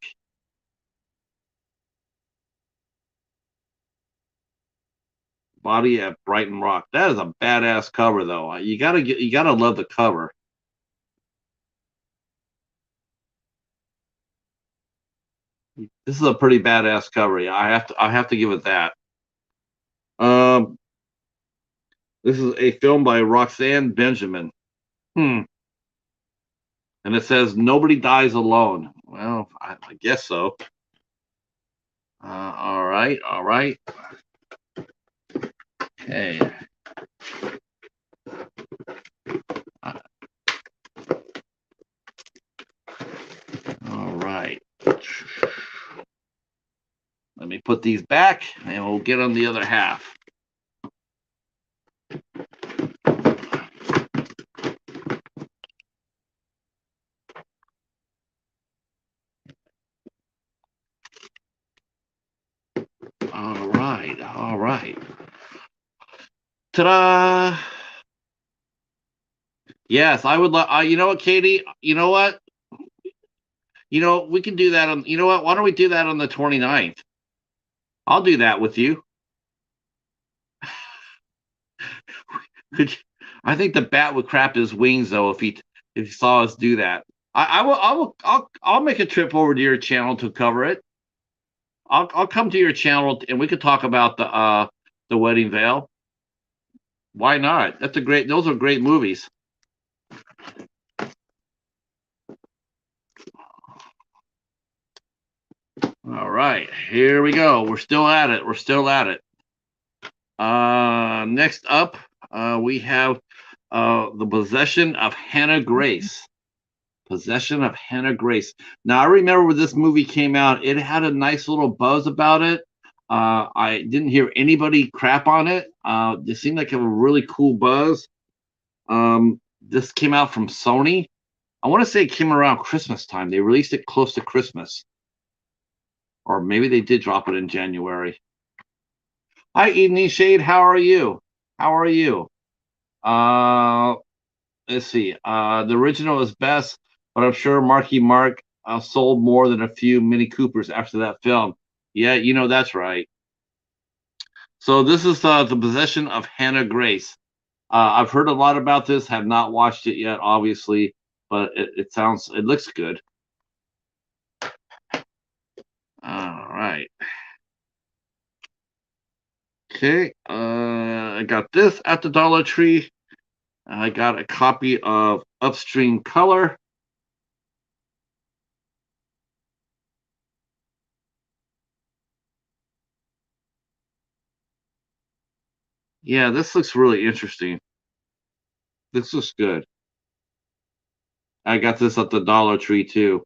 Body at Brighton Rock. That is a badass cover, though. You gotta love the cover. This is a pretty badass cover. Yeah, I have to give it that. Um, this is a film by Roxanne Benjamin. Hmm. And it says nobody dies alone. Well, I guess so. All right, all right. Okay. All right. Let me put these back, and we'll get on the other half. All right, all right. Ta-da! Yes, I would. You know what, Katie? You know what? We can do that on. You know what? Why don't we do that on the 29th? I'll do that with you. I think the bat would crap his wings though if he saw us do that. I'll make a trip over to your channel to cover it. I'll come to your channel and we could talk about the Wedding Veil. Why not? Those are great movies. All right, here we go. We're still at it. We're still at it. Next up, we have The Possession of Hannah Grace. Possession of Hannah Grace. Now, I remember when this movie came out, it had a nice little buzz about it. I didn't hear anybody crap on it. It seemed like it had a really cool buzz. This came out from Sony. I want to say it came around Christmas time. They released it close to Christmas. or maybe they did drop it in January. Hi, Evening Shade. How are you? How are you? Uh, let's see. The original is best, but I'm sure Marky Mark sold more than a few Mini Coopers after that film. Yeah, that's right. So this is the possession of Hannah Grace. I've heard a lot about this. Have not watched it yet, obviously, but it looks good. All right. Okay. I got this at the Dollar Tree. I got a copy of Upstream Color. Yeah, this looks really interesting. This looks good. I got this at the Dollar Tree too.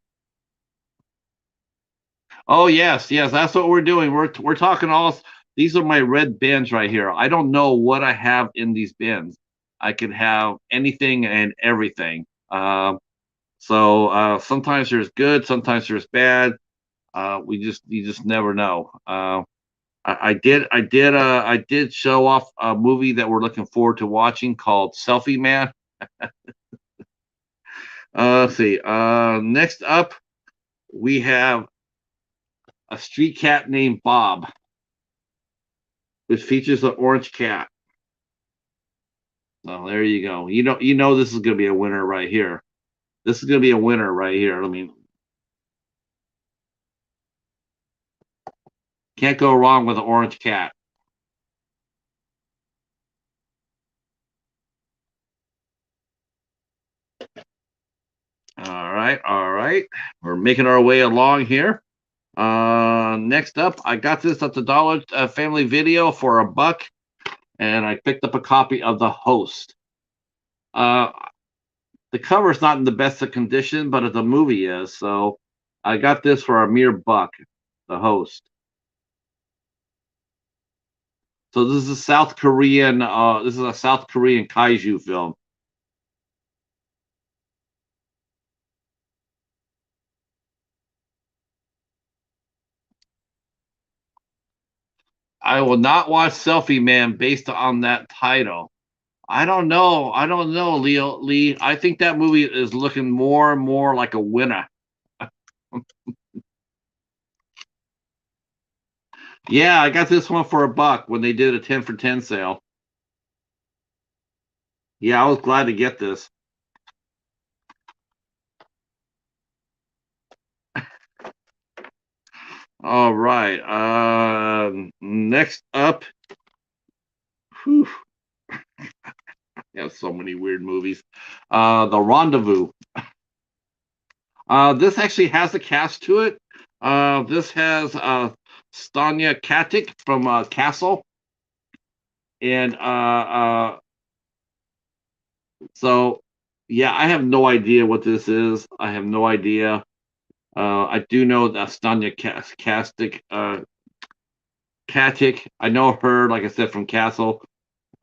Oh yes, yes, that's what we're doing. We're talking all. These are my red bins right here. I don't know what I have in these bins. I could have anything and everything. So sometimes there's good, sometimes there's bad. You just never know. I did show off a movie that we're looking forward to watching called Selfie Man. Let's see. Next up, we have a street cat named Bob, which features an orange cat. So there you go. You know this is going to be a winner right here. This is going to be a winner right here. I mean, can't go wrong with an orange cat. All right, all right. We're making our way along here. Next up, I got this at the Dollar Family Video for $1, and I picked up a copy of The Host. Uh, the cover is not in the best of condition, but the movie is. So I got this for a mere $1. The Host. So this is a South Korean. This is a South Korean kaiju film. I will not watch Selfie Man based on that title. I don't know. I don't know, Leo Lee. I think that movie is looking more and more like a winner. Yeah, I got this one for $1 when they did a 10 for 10 sale. Yeah, I was glad to get this. All right. Next up, whew, I have so many weird movies. The Rendezvous. This actually has a cast to it. This has Stanya Katic from Castle, and so yeah, I have no idea what this is. I have no idea. I do know that Stanya Katic. I know her, like I said, from Castle.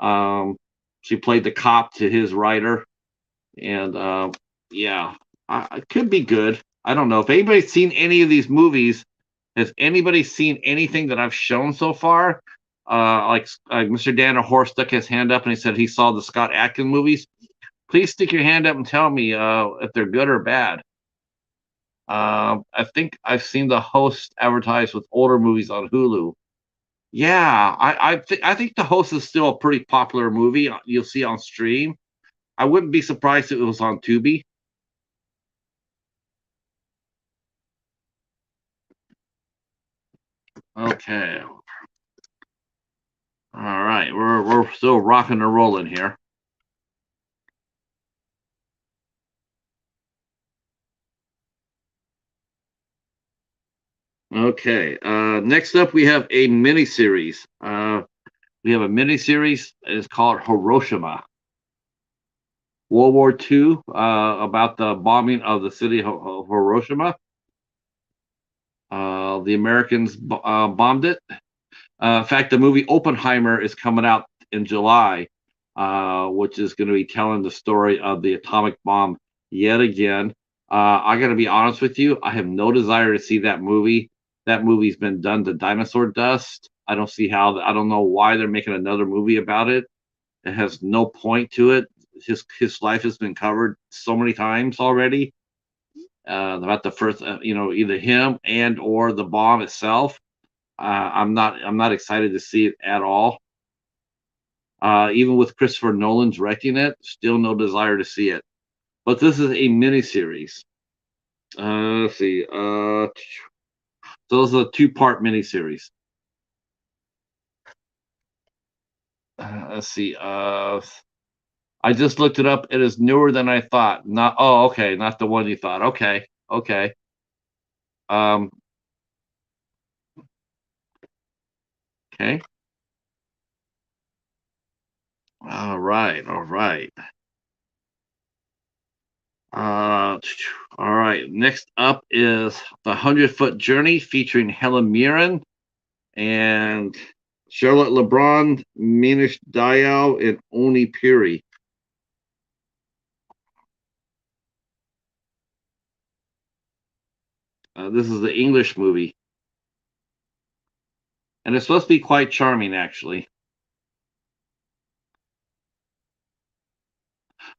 Um, she played the cop to his writer, and yeah, it could be good. I don't know if anybody's seen any of these movies. Has anybody seen anything that I've shown so far? Like Mr. Danner Horse stuck his hand up and he said he saw the Scott Adkins movies. Please stick your hand up and tell me if they're good or bad. I think I've seen the Host advertised with older movies on Hulu. Yeah, I think the Host is still a pretty popular movie. You'll see on stream. I wouldn't be surprised if it was on Tubi. Okay. All right, we're still rocking and rolling here. Okay. Next up, we have a mini series. We have a mini series. It's called Hiroshima. World War II, about the bombing of the city of Hiroshima. The Americans bombed it. In fact, the movie Oppenheimer is coming out in July, which is going to be telling the story of the atomic bomb yet again. I got to be honest with you. I have no desire to see that movie. that movie's been done to dinosaur dust. I don't see how. I don't know why they're making another movie about it. It has no point to it. His life has been covered so many times already. About the first, either him and or the bomb itself. I'm not excited to see it at all. Even with Christopher Nolan directing it, still no desire to see it. But this is a miniseries. Let's see. So this is a two-part miniseries. Let's see. I just looked it up. It is newer than I thought. Not. Oh, okay. Not the one you thought. Okay. Okay. Um. Okay. All right. All right. All right. Next up is the 100-Foot Journey featuring Helen Mirren and Charlotte LeBron, Manish Dayal, and Oni Puri. This is the English movie, and it's supposed to be quite charming, actually.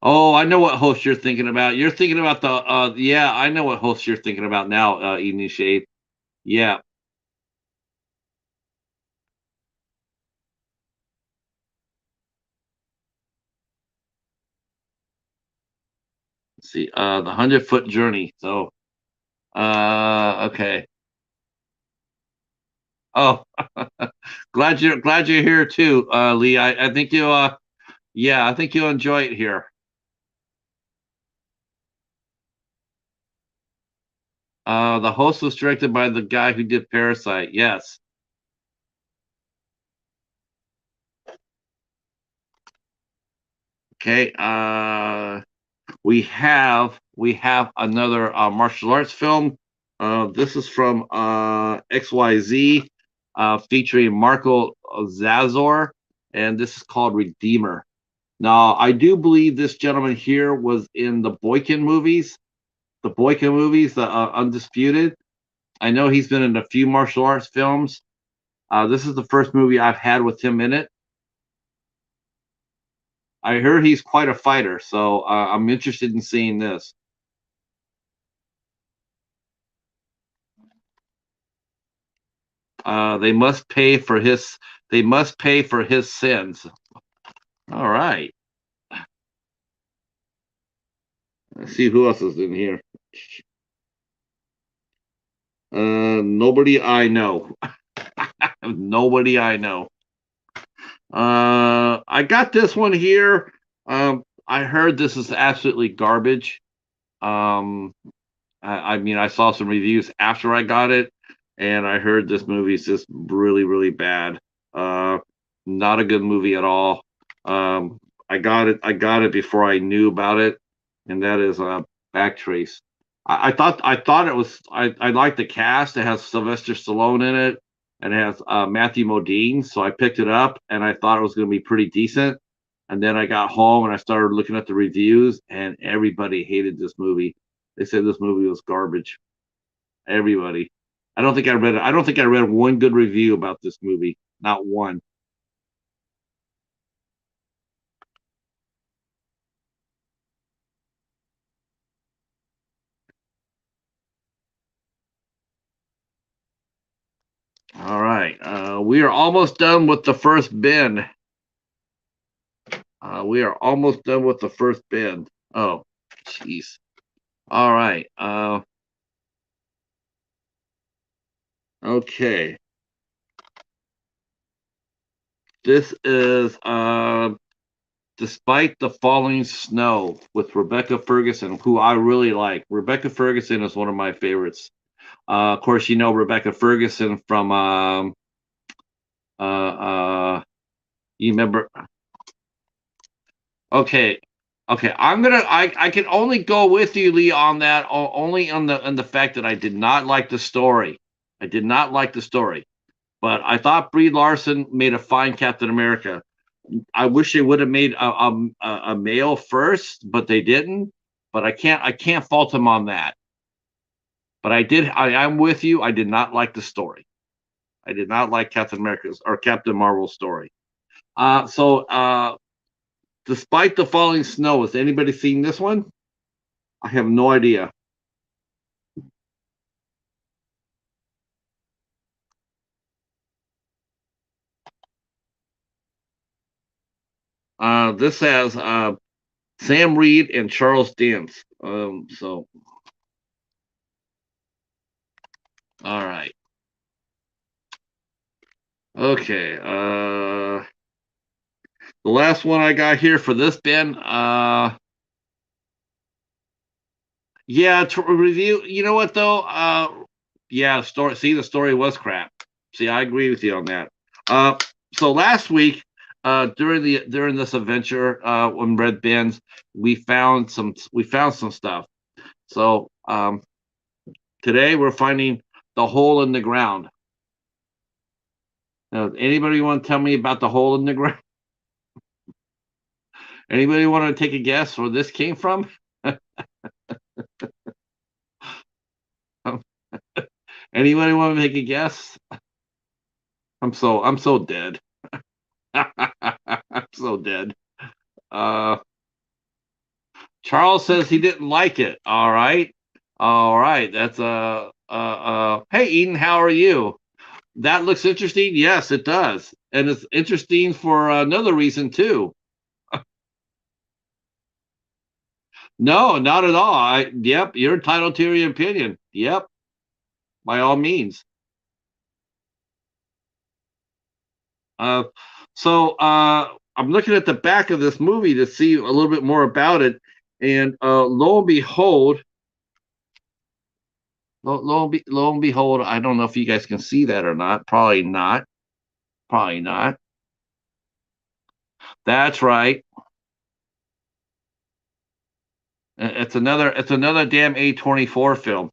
Oh, I know what host you're thinking about. You're thinking about the yeah, I know what host you're thinking about now, Evening Shade. Yeah. Let's see, the 100-Foot Journey. So, okay. Oh, glad you're here too, Lee. I think you yeah, I think you'll enjoy it here. The host was directed by the guy who did Parasite. Yes. Okay. We have another martial arts film. This is from XYZ, featuring Marco Zazor, and this is called Redeemer. Now, I do believe this gentleman here was in the Boykin movies, the Undisputed. I know he's been in a few martial arts films. This is the first movie I've had with him in it. I heard he's quite a fighter, so I'm interested in seeing this. They must pay for his. They must pay for his sins. All right. Let's see who else is in here. Nobody I know. Nobody I know. I got this one here. I heard this is absolutely garbage. Um, I mean, I saw some reviews after I got it, and I heard this movie is just really, really bad. Uh, Not a good movie at all. I got it. I got it before I knew about it, and that is Backtrace. I thought it was. I like the cast. It has Sylvester Stallone in it, and it has Matthew Modine. So I picked it up, and I thought it was going to be pretty decent. And then I got home and I started looking at the reviews, and everybody hated this movie. They said this movie was garbage. Everybody. I don't think I read one good review about this movie. Not one. All right. We are almost done with the first bin. We are almost done with the first bin. Oh, jeez. All right. Okay. This is Despite the Falling Snow with Rebecca Ferguson, who I really like. Rebecca Ferguson is one of my favorites. Of course, you know Rebecca Ferguson from uh, uh, you remember? Okay, okay. I can only go with you, Lee, on that. Only on the fact that I did not like the story. I did not like the story, but I thought Brie Larson made a fine Captain America. I wish they would have made a male first, but they didn't. But I can't fault him on that. But I'm with you. I did not like the story. I did not like Captain America's or Captain Marvel's story. Despite the falling snow, has anybody seen this one? I have no idea. This has Sam Reed and Charles Dance. All right. Okay. The last one I got here for this, Ben. Yeah, to review. You know what though? Yeah, story. See, the story was crap. See, I agree with you on that. Uh, so last week, during this adventure, on Red Bins, we found some stuff. So today we're finding the hole in the ground. Now, anybody want to tell me about the hole in the ground? Anybody want to take a guess where this came from? Anybody want to take a guess? I'm so dead. I'm so dead. Uh, Charles says he didn't like it. All right. All right. That's hey Eden, how are you? That looks interesting. Yes, it does. And it's interesting for another reason too. No, not at all. Yep, you're entitled to your opinion. Yep, by all means. Uh, I'm looking at the back of this movie to see a little bit more about it, and lo and behold, lo and behold, I don't know if you guys can see that or not. Probably not. Probably not. That's right. It's another damn A24 film.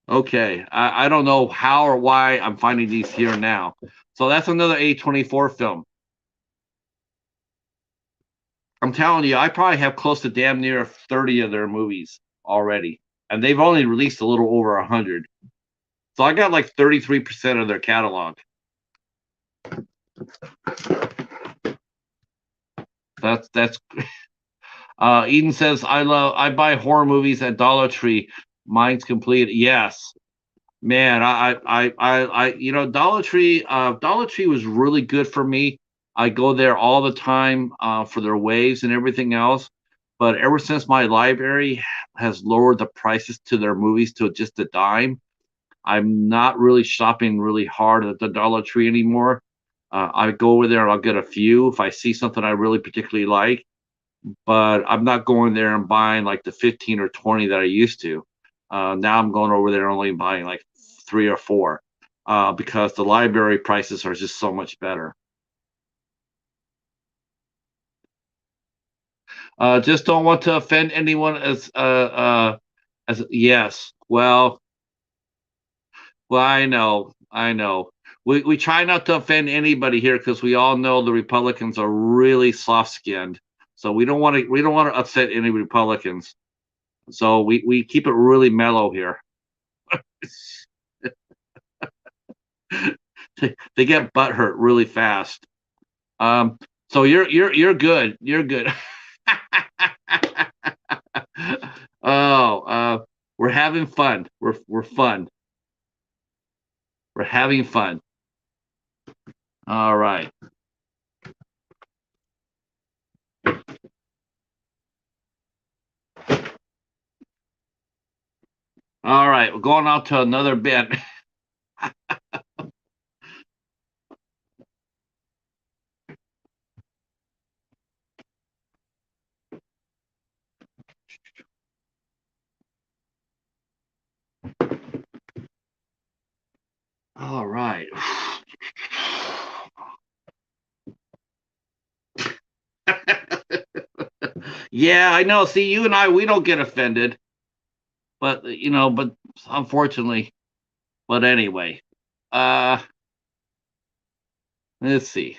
Okay, I don't know how or why I'm finding these here now. So that's another A24 film. I'm telling you, I probably have close to damn near 30 of their movies already, and they've only released a little over 100. So I got like 33% of their catalog. That's Eden says I buy horror movies at Dollar Tree. Mine's complete. Yes. Man, Dollar Tree was really good for me. I go there all the time for their waves and everything else. But ever since my library has lowered the prices to their movies to just a dime, I'm not really shopping really hard at the Dollar Tree anymore. I go over there and I'll get a few if I see something I really particularly like, but I'm not going there and buying like the 15 or 20 that I used to. Now I'm going over there only buying like three or four because the library prices are just so much better. Just don't want to offend anyone as yes. Well, I know. We try not to offend anybody here because we all know the Republicans are really soft-skinned. So we don't want to upset any Republicans. So we keep it really mellow here. They get butt hurt really fast. Um, so you're good. You're good. Oh, we're having fun. We're fun. We're having fun. All right. All right. We're going out to another bit. All right. Yeah, I know. See, you and I, we don't get offended, but unfortunately, but anyway, uh, let's see.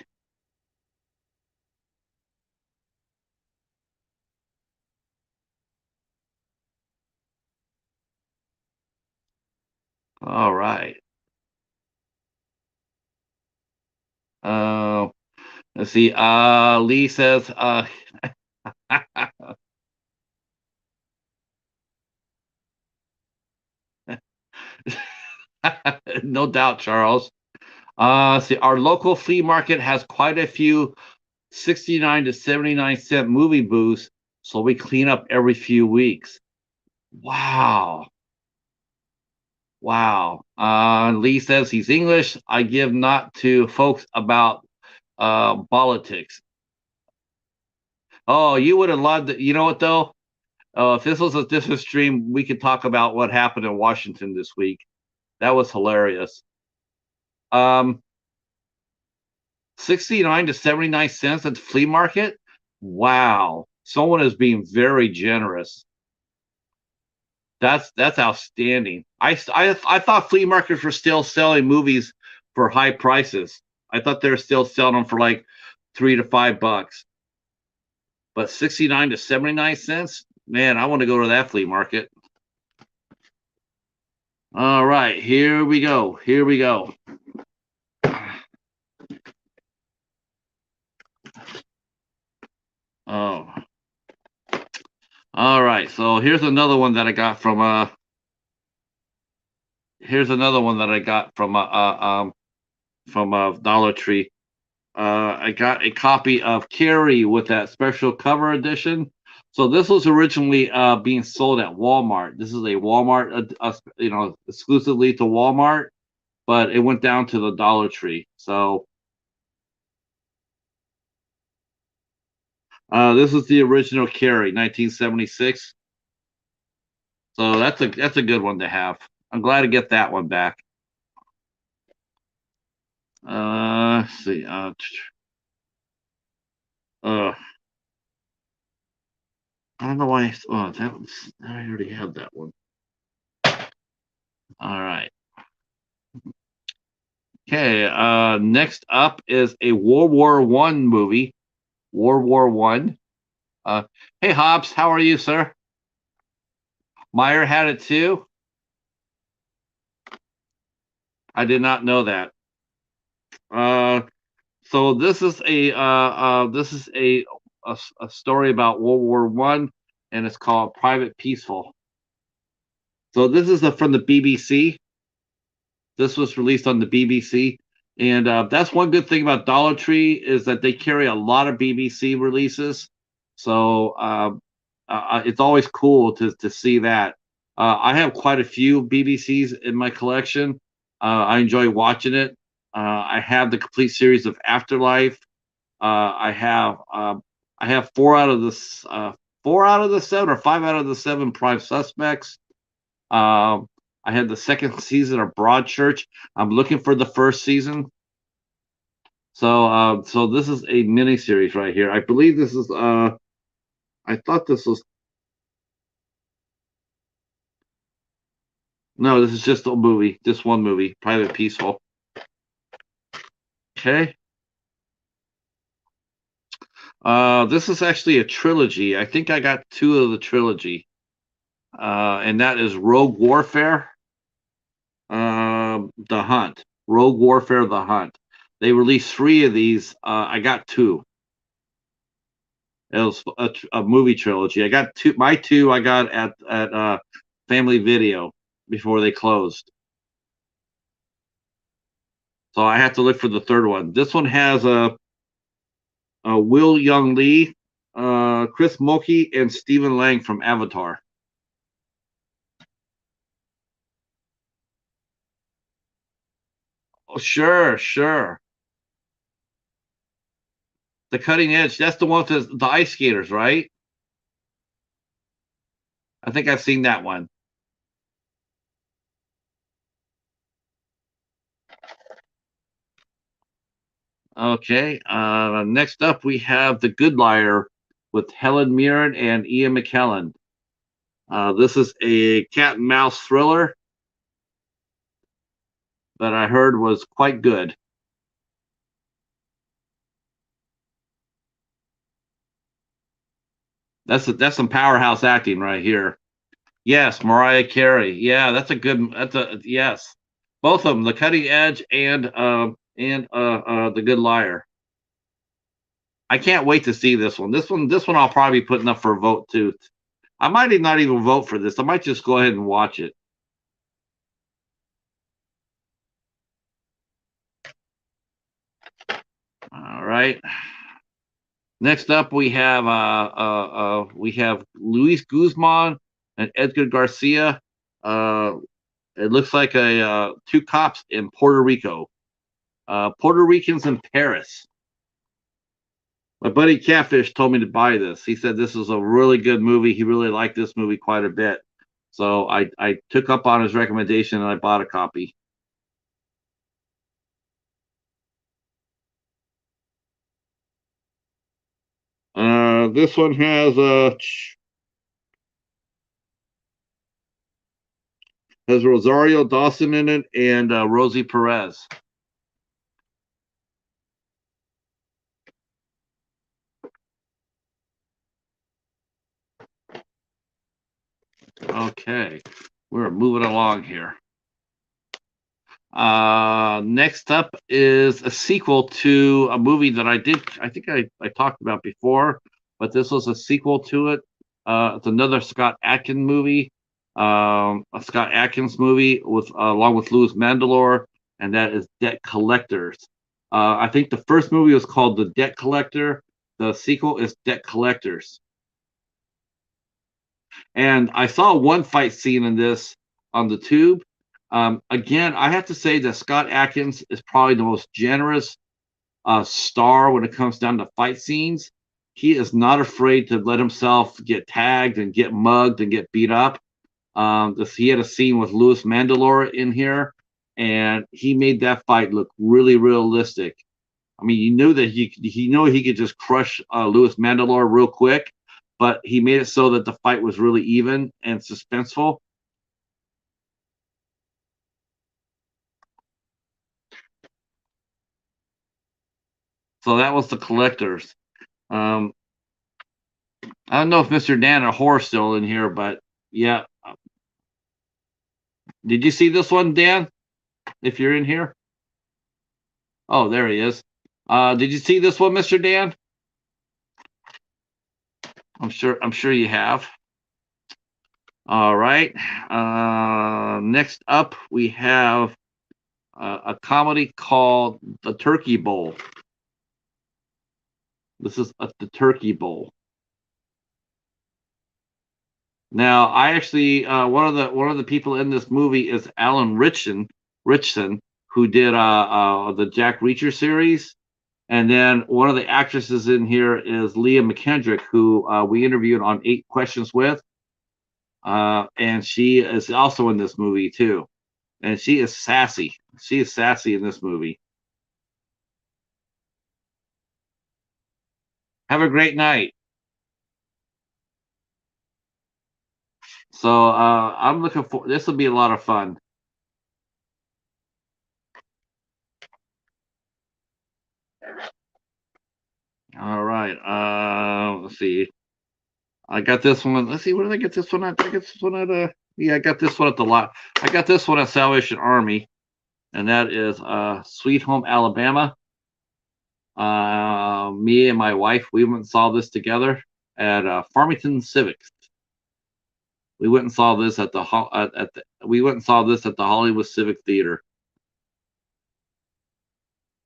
All right. Uh, let's see. Lee says, no doubt, Charles. See, our local flea market has quite a few 69 to 79 cent movie booths, so we clean up every few weeks. Wow. Wow. Lee says he's English. I give not to folks about politics. Oh, you would have loved it. You know what though? If this was a different stream, we could talk about what happened in Washington this week. That was hilarious. Um, 69 to 79 cents at the flea market. Wow. Someone is being very generous. That's outstanding. I thought flea markets were still selling movies for high prices. I thought they were still selling them for like $3 to $5. But 69 to 79 cents? Man, I want to go to that flea market. All right, here we go. Here we go. Oh. All right. So here's another one that I got from Dollar Tree. I got a copy of Carrie with that special cover edition. So this was originally being sold at Walmart. This is a Walmart, exclusively to Walmart, but it went down to the Dollar Tree. So this is the original Carrie, 1976. So that's a good one to have. I'm glad to get that one back. Let's see. Uh, I don't know why. Oh, I already have that one. All right. Okay. Next up is a World War One movie. World War One. Hey Hobbs, how are you, sir? Meyer had it too. I did not know that. Uh, so this is a story about World War One, and it's called Private Peaceful. So this is from the BBC. This was released on the BBC, and that's one good thing about Dollar Tree is that they carry a lot of BBC releases. So it's always cool to see that. I have quite a few BBCs in my collection. I enjoy watching it. I have the complete series of Afterlife. I have four out of the seven or five out of the seven Prime Suspects. Um, I had the second season of Broadchurch. I'm looking for the first season. So this is a mini series right here. I believe this is. I thought this was. No, this is just a movie. Just one movie, Private Peaceful. Okay. This is actually a trilogy. I think I got two of the trilogy. And that is Rogue Warfare, The Hunt. Rogue Warfare, The Hunt. They released three of these. I got two. It was a movie trilogy. I got two. My two I got at Family Video before they closed. So I have to look for the third one. This one has Will Young Lee, Chris Mulkey, and Stephen Lang from Avatar. Oh, sure, sure. The Cutting Edge. That's the one with the ice skaters, right? I think I've seen that one. Okay. Next up, we have The Good Liar with Helen Mirren and Ian McKellen. This is a cat and mouse thriller that I heard was quite good. That's some powerhouse acting right here. Yes, Mariah Carey. Yeah, that's a good. That's a yes. Both of them, The Cutting Edge and The Good Liar. I can't wait to see this one. This one I'll probably be putting up for a vote too. I might not even vote for this. I might just go ahead and watch it. All right. Next up, we have Luis Guzman and Edgar Garcia. It looks like two cops in Puerto Rico. Puerto Ricans in Paris. My buddy Catfish told me to buy this. He said this is a really good movie. He really liked this movie quite a bit. So I took up on his recommendation and I bought a copy. This one has Rosario Dawson in it and Rosie Perez. Okay, we're moving along here. Next up is a sequel to a movie that I think I talked about before, but this was a sequel to it. It's another Scott Adkins movie, a Scott Adkins movie with along with Louis Mandylor, and that is Debt Collectors. I think the first movie was called The Debt Collector. The sequel is Debt Collectors. And I saw one fight scene in this on the tube. Again, I have to say that Scott Adkins is probably the most generous star when it comes down to fight scenes. He is not afraid to let himself get tagged and get mugged and get beat up. He had a scene with Louis Mandylor in here, and he made that fight look really realistic. I mean, you knew that he knew he could just crush Louis Mandylor real quick, but he made it so that the fight was really even and suspenseful. So that was The Collectors. I don't know if Mr. Dan or Horror's still in here, but yeah. Did you see this one, Dan? If you're in here? Oh, there he is. Did you see this one, Mr. Dan? I'm sure you have. All right. Next up, we have a comedy called The Turkey Bowl. This is The Turkey Bowl. Now, I actually one of the people in this movie is Alan Richson, who did the Jack Reacher series, and then one of the actresses in here is Leah McKendrick, who we interviewed on 8 Questions with, and she is also in this movie too, and she is sassy. She is sassy in this movie. Have a great night. So I'm looking for this will be a lot of fun. All right. Let's see. I got this one. Let's see. Where did I get this one at? I got this one at yeah, I got this one at the lot. I got this one at Salvation Army, and that is Sweet Home Alabama. Me and my wife, we went and saw this together at Farmington Civics. We went and saw this at we went and saw this at the Hollywood Civic Theater.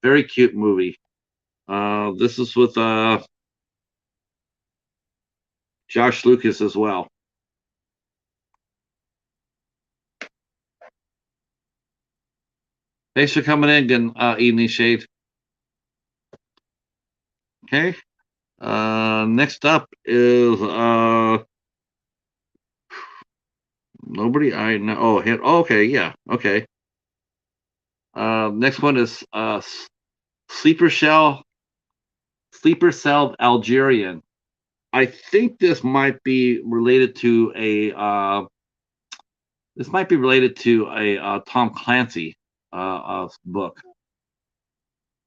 Very cute movie. This is with Josh Lucas as well. Thanks for coming in, Evening Shade. Okay. Next up is nobody I know. Oh, okay, yeah, okay. Next one is Sleeper Cell Algerian. I think this might be related to a Tom Clancy book.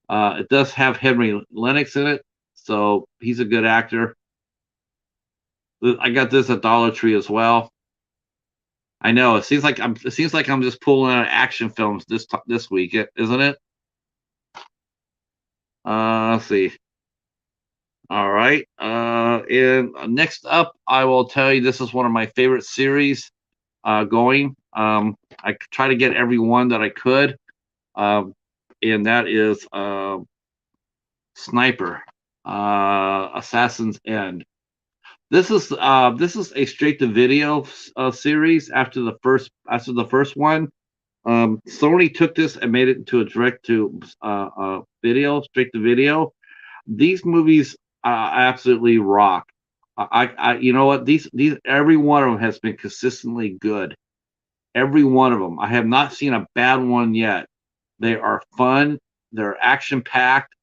It does have Henry Lennox in it, so he's a good actor. I got this at Dollar Tree as well. I know it seems like I'm just pulling out action films this week, isn't it? Let's see. All right. And next up, I will tell you this is one of my favorite series going. I try to get every one that I could, um, and that is Sniper, Assassin's End. This is a straight to video series after the first one. Sony took this and made it into a direct to video, straight to video. These movies absolutely rock. You know what? These every one of them has been consistently good. Every one of them. I have not seen a bad one yet. They are fun. They're action packed.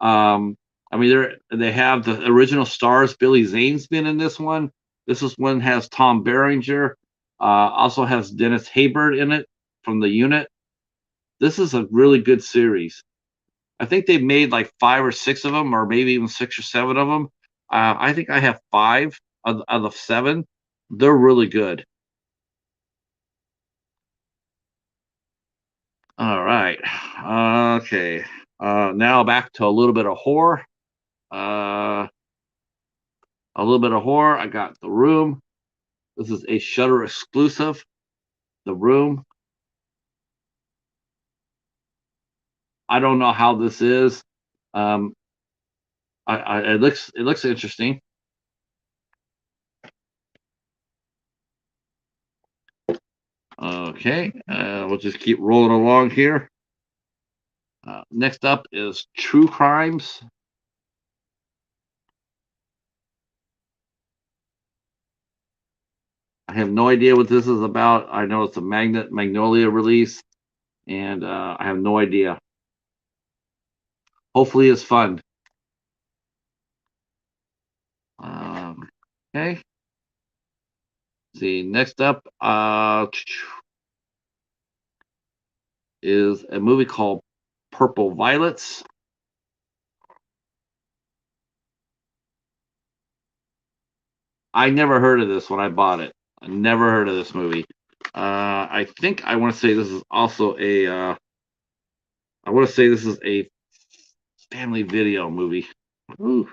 Um, I mean, they have the original stars. Billy Zane's been in this one. This is one has Tom Berenger. Also has Dennis Haysbert in it from the unit. This is a really good series. I think they've made like 5 or 6 of them, or maybe even 6 or 7 of them. I think I have 5 out of 7. They're really good. All right. Okay. Now back to a little bit of horror. Uh, a little bit of horror. I got The Room. This is a Shudder exclusive. The Room. I don't know how this is. Um, it looks interesting. Okay, we'll just keep rolling along here. Next up is True Crimes. I have no idea what this is about. I know it's a Magnolia release, and I have no idea. Hopefully, it's fun. Okay. See, next up is a movie called Purple Violets. I never heard of this when I bought it. I never heard of this movie. I think I want to say this is also a. I want to say this is a family video movie. Ooh.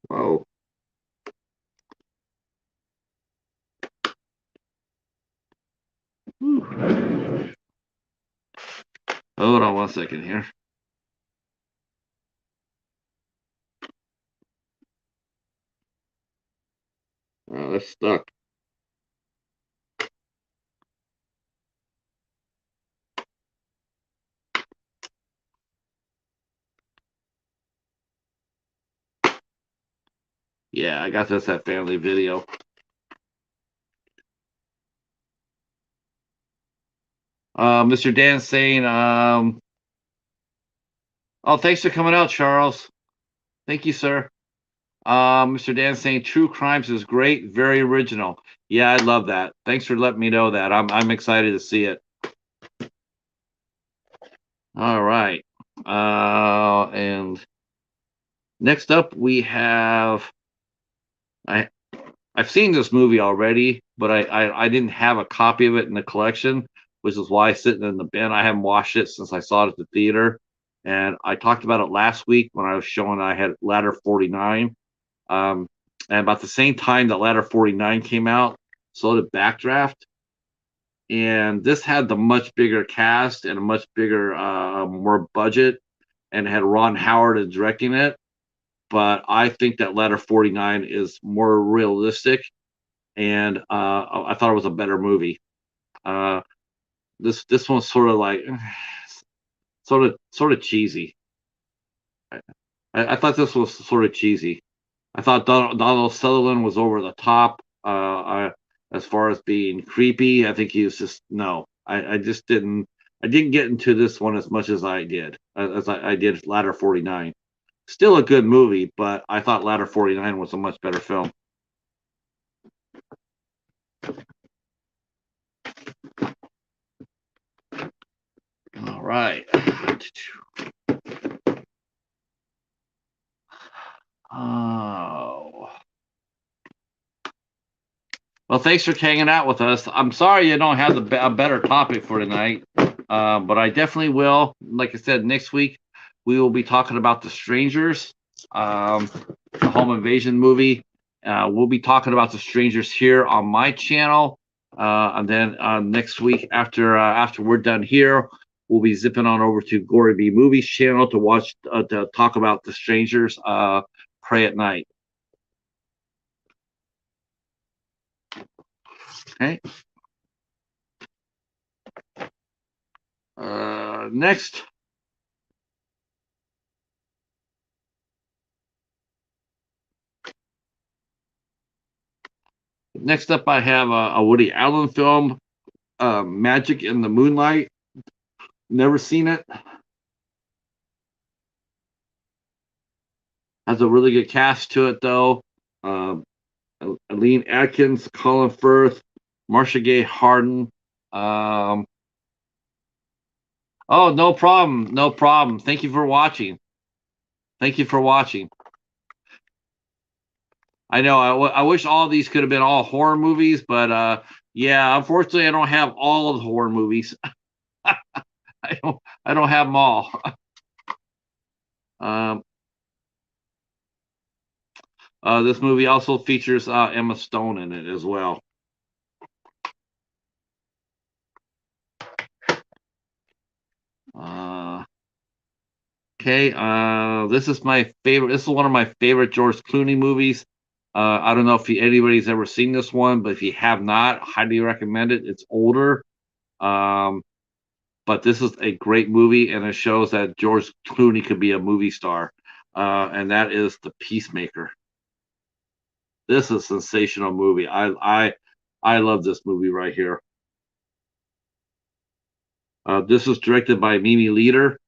Whoa. Ooh. Hold on 1 second here. That's stuck. Yeah, I got this at Family Video. Mr. Dan saying, oh, thanks for coming out, Charles. Thank you, sir. Mr. Dan saying True Crimes is great, very original. Yeah, I love that. Thanks for letting me know that. I'm excited to see it. All right. And next up we have I I've seen this movie already, but I didn't have a copy of it in the collection, which is why it's sitting in the bin. I haven't watched it since I saw it at the theater. And I talked about it last week when I was showing I had Ladder 49. And about the same time that Ladder 49 came out, so did Backdraft. And this had the much bigger cast and a much bigger, more budget, and had Ron Howard directing it. But I think that Ladder 49 is more realistic, and I thought it was a better movie. Uh, this one's sort of like sort of cheesy. I thought this was sort of cheesy. I thought Donald Sutherland was over the top as far as being creepy. I think he was just no. I just didn't. I didn't get into this one as much as I did I did Ladder 49. Still a good movie, but I thought Ladder 49 was a much better film. All right. Oh. Well, thanks for hanging out with us. I'm sorry you don't have a better topic for tonight, but I definitely will. Like I said, next week we will be talking about The Strangers, the home invasion movie. We'll be talking about The Strangers here on my channel, and then next week after we're done here, we'll be zipping on over to Gory B Movies channel to talk about The Strangers. Pray at Night. Okay. Next. Next up, I have a Woody Allen film, Magic in the Moonlight. Never seen it. Has a really good cast to it, though. Uh, Aline Atkins, Colin Firth, Marcia Gay Harden. Oh, no problem. No problem. Thank you for watching. Thank you for watching. I know. I wish all these could have been all horror movies, but yeah, unfortunately, I don't have all of the horror movies. I don't have them all. Um, this movie also features Emma Stone in it as well. Okay, this is my favorite. This is one of my favorite George Clooney movies. I don't know if anybody's ever seen this one, but if you have not, highly recommend it. It's older, um, but this is a great movie, and it shows that George Clooney could be a movie star, and that is The Peacemaker. This is a sensational movie. I love this movie right here. This was directed by Mimi Leader,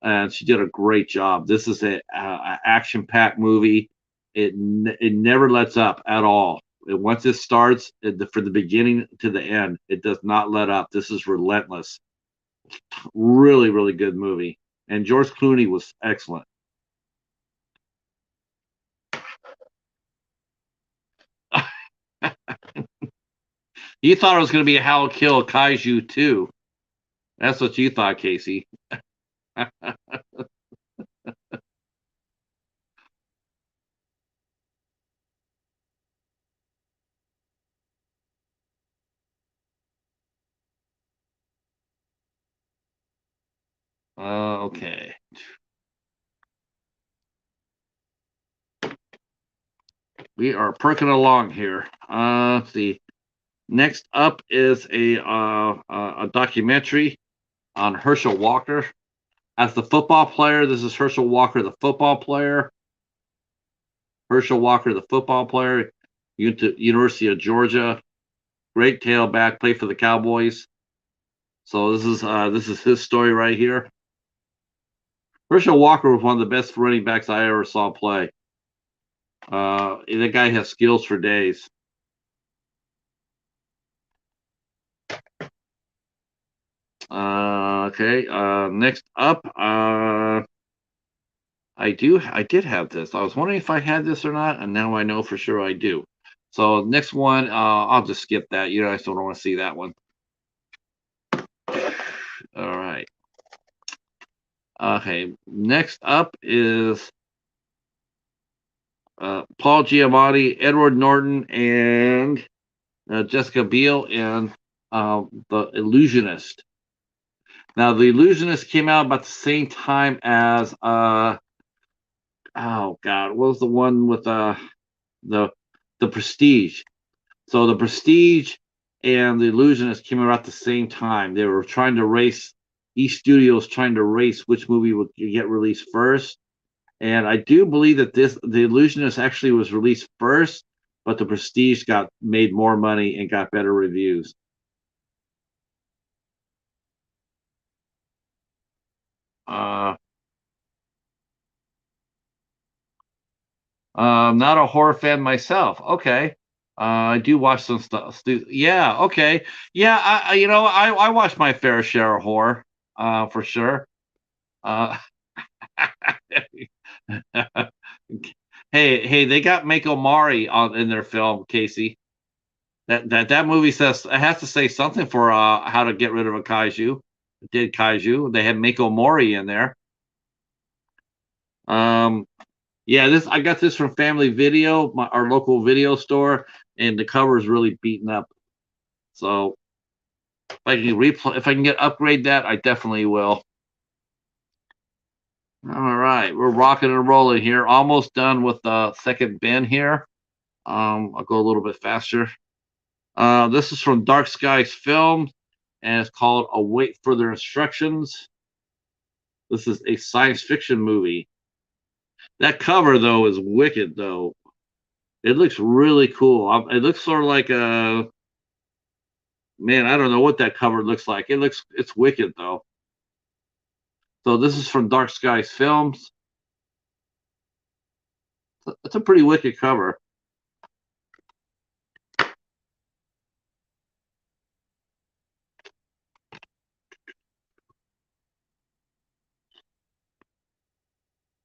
and she did a great job. This is a action-packed movie. It never lets up at all. Once it starts, from the beginning to the end, it does not let up. This is relentless. Really, really good movie. And George Clooney was excellent. You thought it was going to be a Hell Kill Kaiju too. That's what you thought, Casey. Okay. We are perking along here. Let's see. Next up is a documentary on Herschel Walker. As the football player, this is Herschel Walker, the football player. Herschel Walker, the football player, University of Georgia. Great tailback, played for the Cowboys. So this is his story right here. Herschel Walker was one of the best running backs I ever saw play. That guy has skills for days. Okay. Next up, I did have this. I was wondering if I had this or not, and now I know for sure I do. So next one, I'll just skip that. You guys don't want to see that one. All right. Okay. Next up is Paul Giamatti, Edward Norton, and Jessica Biel in The Illusionist. Now, The Illusionist came out about the same time as oh God, what was the one with the Prestige? So The Prestige and The Illusionist came out at the same time. They were trying to race. Each studio was trying to race which movie would get released first. And I do believe that The Illusionist actually was released first, but The Prestige made more money and got better reviews. I'm not a horror fan myself. Okay. I do watch some stuff. Yeah. Okay. Yeah. I watch my fair share of horror, for sure. Uh, hey, they got Mako Mari in their film, Casey. That movie says it has to say something for how to get rid of a kaiju, dead kaiju. They had Mako Mori in there. Um, yeah, this I got this from Family Video, our local video store, and the cover is really beaten up. So if I can get upgrade that, I definitely will. All right, we're rocking and rolling here. Almost done with the second bin here. I'll go a little bit faster. This is from Dark Skies Film, and it's called Await Further Instructions. This is a science fiction movie. That cover though is wicked though. It looks really cool. It looks sort of like a man. I don't know what that cover looks like. It's wicked though. So this is from Dark Skies Films. It's a pretty wicked cover.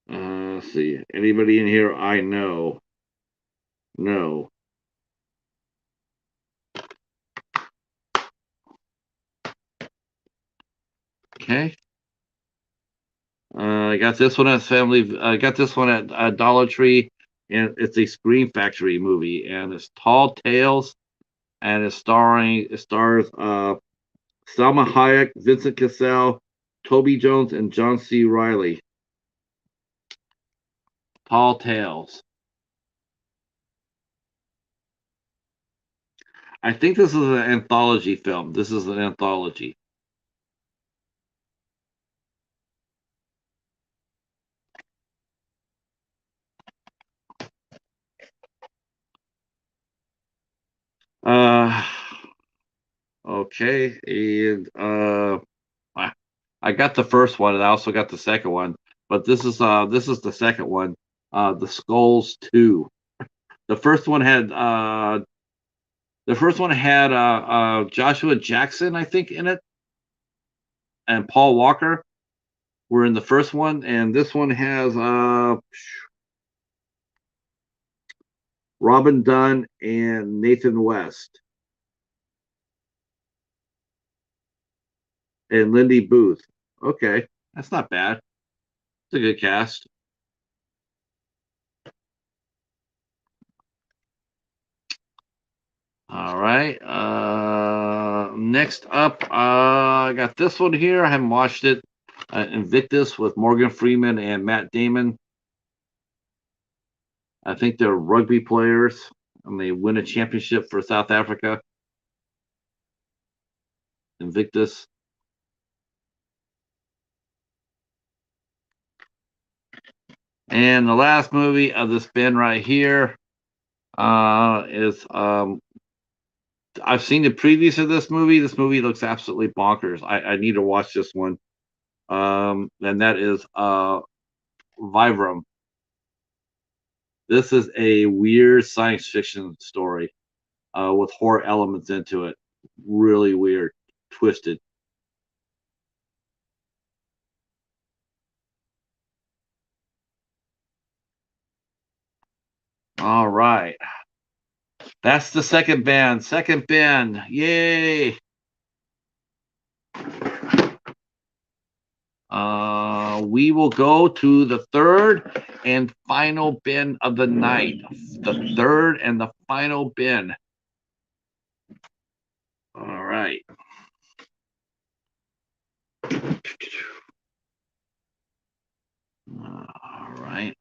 Let's see. Anybody in here I know? No. Okay. I got this one at Family. I got this one at Dollar Tree, and it's a Scream Factory movie, and it's Tall Tales, and it stars Salma Hayek, Vincent Cassell, Toby Jones, and John C. Riley. Tall Tales. I think this is an anthology film. This is an anthology. Uh, okay, and I got the first one, and I also got the second one. But this is the second one. The Skulls 2. The first one had Joshua Jackson, I think, in it, and Paul Walker were in the first one, and this one has Robin Dunn and Nathan West and Lindy Booth. Okay, that's not bad. It's a good cast. All right. Next up, I got this one here. I haven't watched it. Invictus with Morgan Freeman and Matt Damon. I think they're rugby players, and they win a championship for South Africa. Invictus. And the last movie of this bin right here is I've seen the previews of this movie. This movie looks absolutely bonkers. I need to watch this one. And that is Vivrum. This is a weird science fiction story with horror elements into it. Really weird, twisted. All right. That's the second band. Second band. Yay. We will go to the third and final bin of the night. The third and the final bin. All right. All right.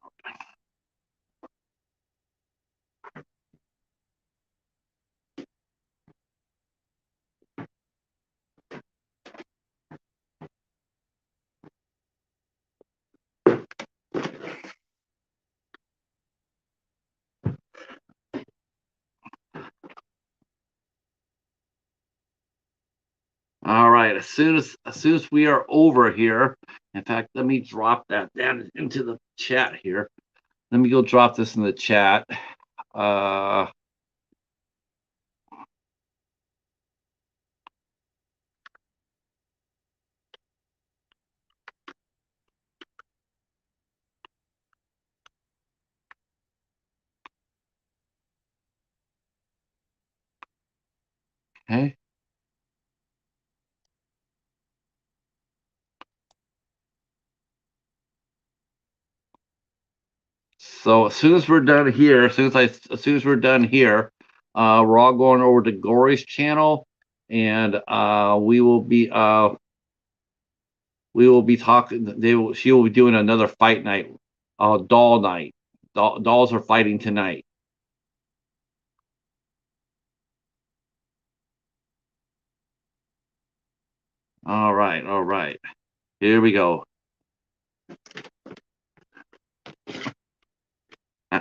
All right. As soon as we are over here, in fact, let me drop that down into the chat here. Let me go drop this in the chat. Uh, Okay. So as soon as we're done here, as soon as we're done here, we're all going over to Gory's channel, and we will be talking. She will be doing another fight night, doll night. Dolls are fighting tonight. All right, all right. Here we go.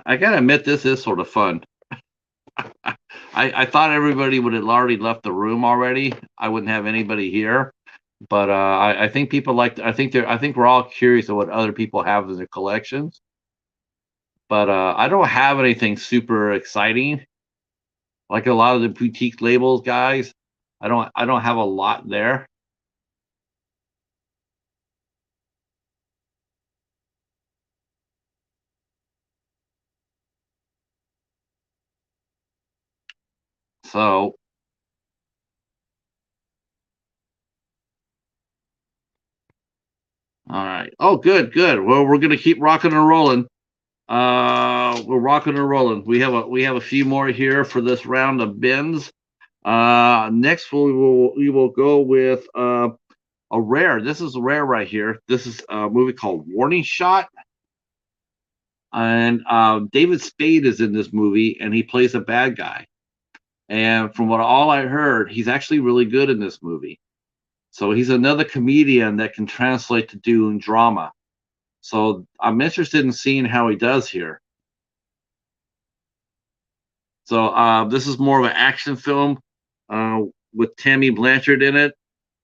I gotta admit, this is sort of fun. I thought everybody would have already left the room already. I wouldn't have anybody here, but I think people like. I think we're all curious of what other people have in their collections. But I don't have anything super exciting like a lot of the boutique labels guys. I don't have a lot there. So all right. Oh, good, good. Well, we're gonna keep rocking and rolling. We're rocking and rolling. We have a few more here for this round of bins. Next we will go with a rare. This is a rare right here. This is a movie called Warning Shot, and David Spade is in this movie, and he plays a bad guy. And from what all I heard, he's actually really good in this movie. So he's another comedian that can translate to doing drama. So I'm interested in seeing how he does here. So this is more of an action film with Tammy Blanchard in it,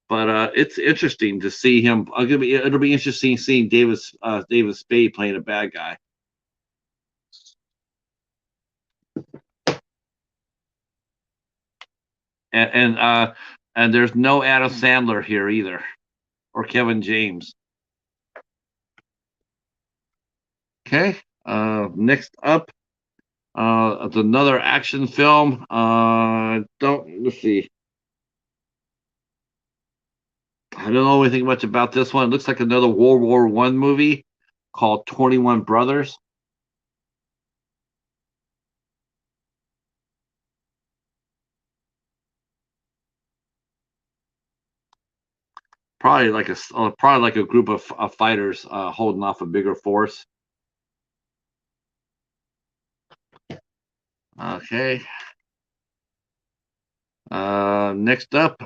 but it's interesting to see him. It'll be interesting seeing David Spade playing a bad guy. And and there's no Adam Sandler here either, or Kevin James. Okay. Next up, it's another action film. Don't let's see. I don't know anything much about this one. It looks like another World War One movie called 21 Brothers. Probably like a group of fighters holding off a bigger force. Okay. Next up,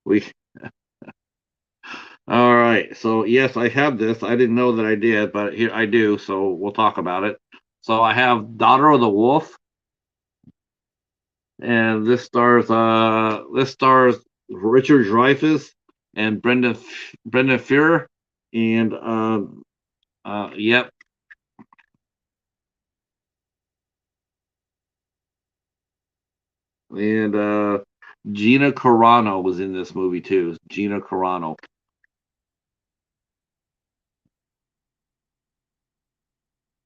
we. All right. So yes, I have this. I didn't know that I did, but here I do. So we'll talk about it. So I have Daughter of the Wolf, and this stars Richard Dreyfuss and Brendan Fuhrer, and yep, and Gina Carano was in this movie too. Gina Carano.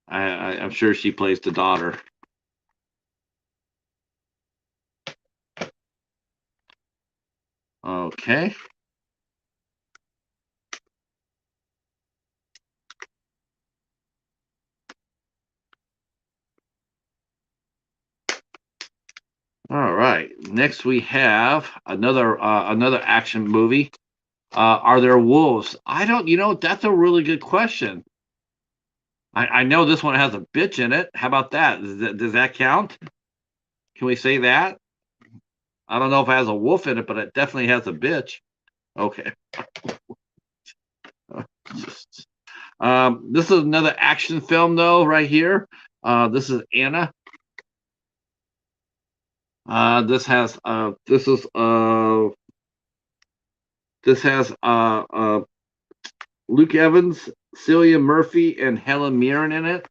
I'm sure she plays the daughter. Okay. All right. Next we have another action movie. Are there wolves? I don't. You know, that's a really good question. I know this one has a bitch in it. How about that? Does that count? Can we say that? I don't know if it has a wolf in it, but it definitely has a bitch. Okay. This is another action film, though, right here. This is Anna. This has Luke Evans, Cillian Murphy, and Helen Mirren in it.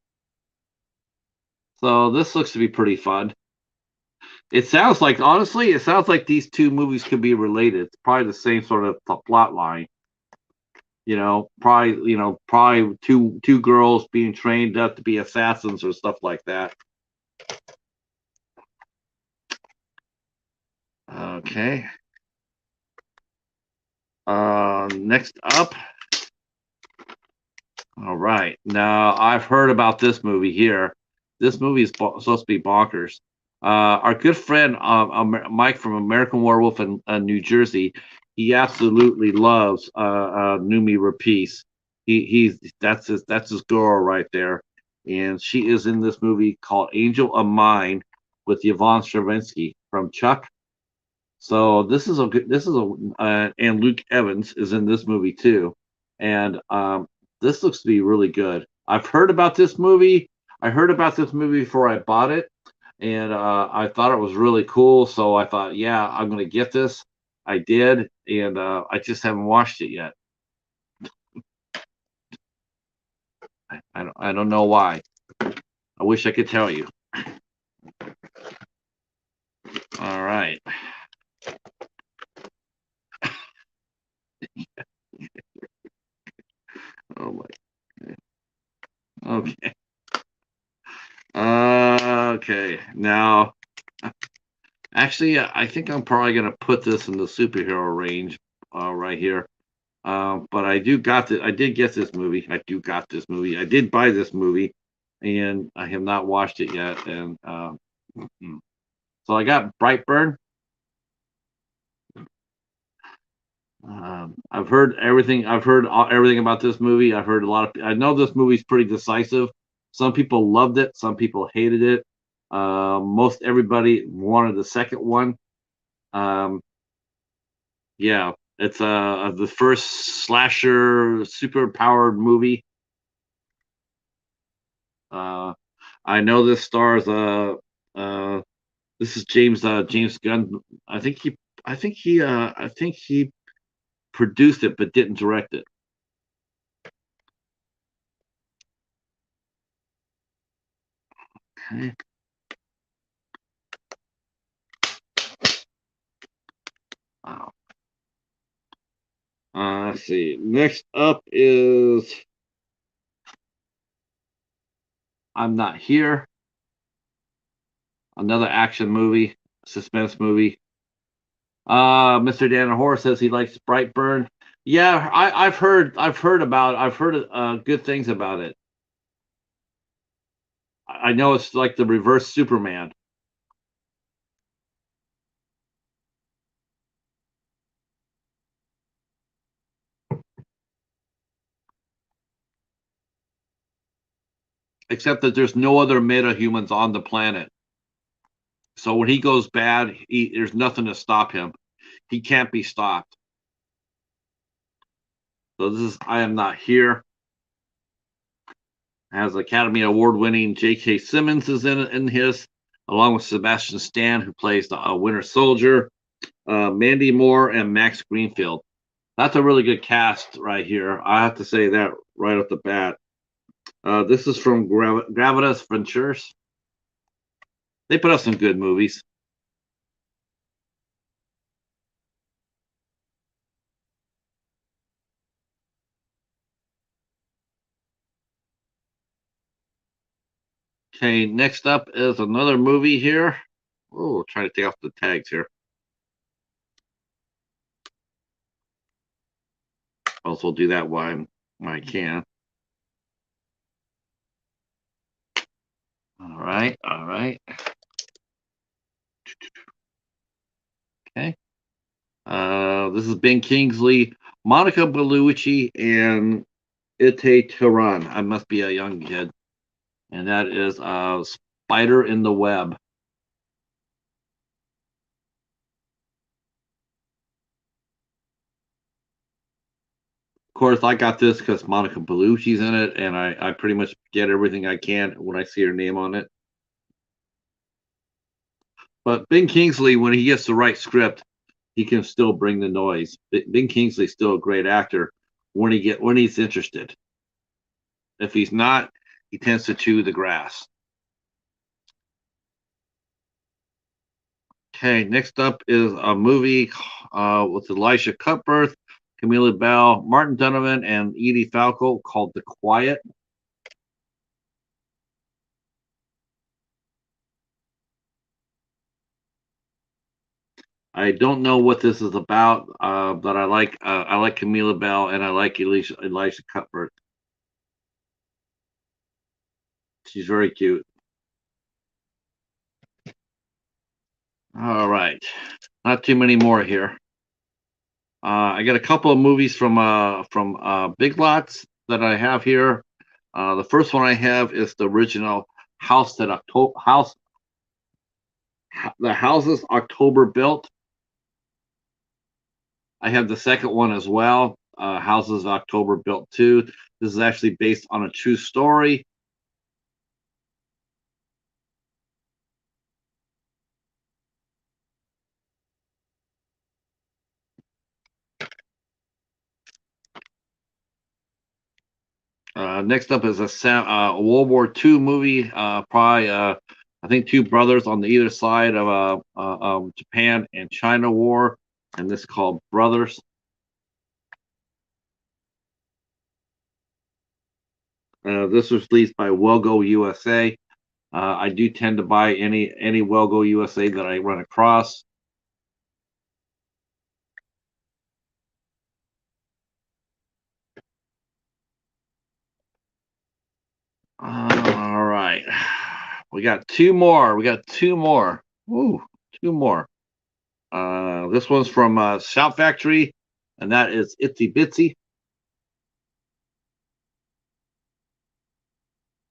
So this looks to be pretty fun. It sounds like, honestly, it sounds like these two movies could be related. It's probably the same sort of plot line. Probably two girls being trained up to be assassins or stuff like that. Okay. Next up. All right. Now I've heard about this movie here. This movie is supposed to be bonkers. Our good friend Mike from American Werewolf in New Jersey, he absolutely loves Numi Rapace. He's that's his girl right there, and she is in this movie called Angel of Mine with Yvonne Stravinsky from Chuck. So and Luke Evans is in this movie too, and this looks to be really good. I've heard about this movie. I heard about this movie before I bought it, and I thought it was really cool. So I thought, yeah, I'm gonna get this. I did, and I just haven't watched it yet. I don't know why. I wish I could tell you. All right. Oh my. Okay. Okay. Now, actually, I think I'm probably gonna put this in the superhero range right here. But I did get this movie. I do got this movie. I did buy this movie, and I have not watched it yet. And so I got Brightburn. I've heard everything. I've heard everything about this movie. I've heard a lot of. I know this movie's pretty decisive. Some people loved it. Some people hated it. Most everybody wanted the second one. Um, yeah, it's the first slasher super powered movie. Uh, I know this stars uh this is James Gunn. I think he I think he produced it but didn't direct it. Okay. Wow. Let's see. Next up is I'm Not Here, another action movie, suspense movie. Mr. Dan Horror says he likes Brightburn. Yeah, I've heard good things about it. I know it's like the reverse Superman. Except that there's no other metahumans on the planet. So when he goes bad, there's nothing to stop him. He can't be stopped. So this is I Am Not Here. Has Academy Award winning J.K. Simmons is in his, along with Sebastian Stan, who plays the Winter Soldier, Mandy Moore, and Max Greenfield. That's a really good cast right here. I have to say that right off the bat. This is from Gravitas Ventures. They put up some good movies. Okay, next up is another movie here. Oh, trying to take off the tags here. Also do that while I can. All right, all right. Okay. This is Ben Kingsley, Monica Bellucci, and Ite Tehran. I must be a young kid, and that is Spider in the Web. Of course, I got this because Monica Bellucci's in it, and I pretty much get everything I can when I see her name on it. But Ben Kingsley, when he gets the right script, he can still bring the noise. Ben Kingsley's still a great actor when he's interested. If he's not, he tends to chew the grass. Okay, next up is a movie with Elisha Cuthbert, Camilla Bell, Martin Donovan, and Edie Falco called The Quiet. I don't know what this is about, but I like Camila Bell and I like Elisha Cuthbert. She's very cute. All right, not too many more here. I got a couple of movies from Big Lots that I have here. The first one I have is the original House that October House the houses October built. I have the second one as well. Houses October built too. This is actually based on a true story. Next up is a World War II movie. Probably, I think two brothers on the either side of Japan and China War, and this is called Brothers. This was released by Wellgo USA. I do tend to buy any Wellgo USA that I run across. All right, we got two more. We got two more. Ooh, two more. This one's from Shout Factory, and that is Itsy Bitsy.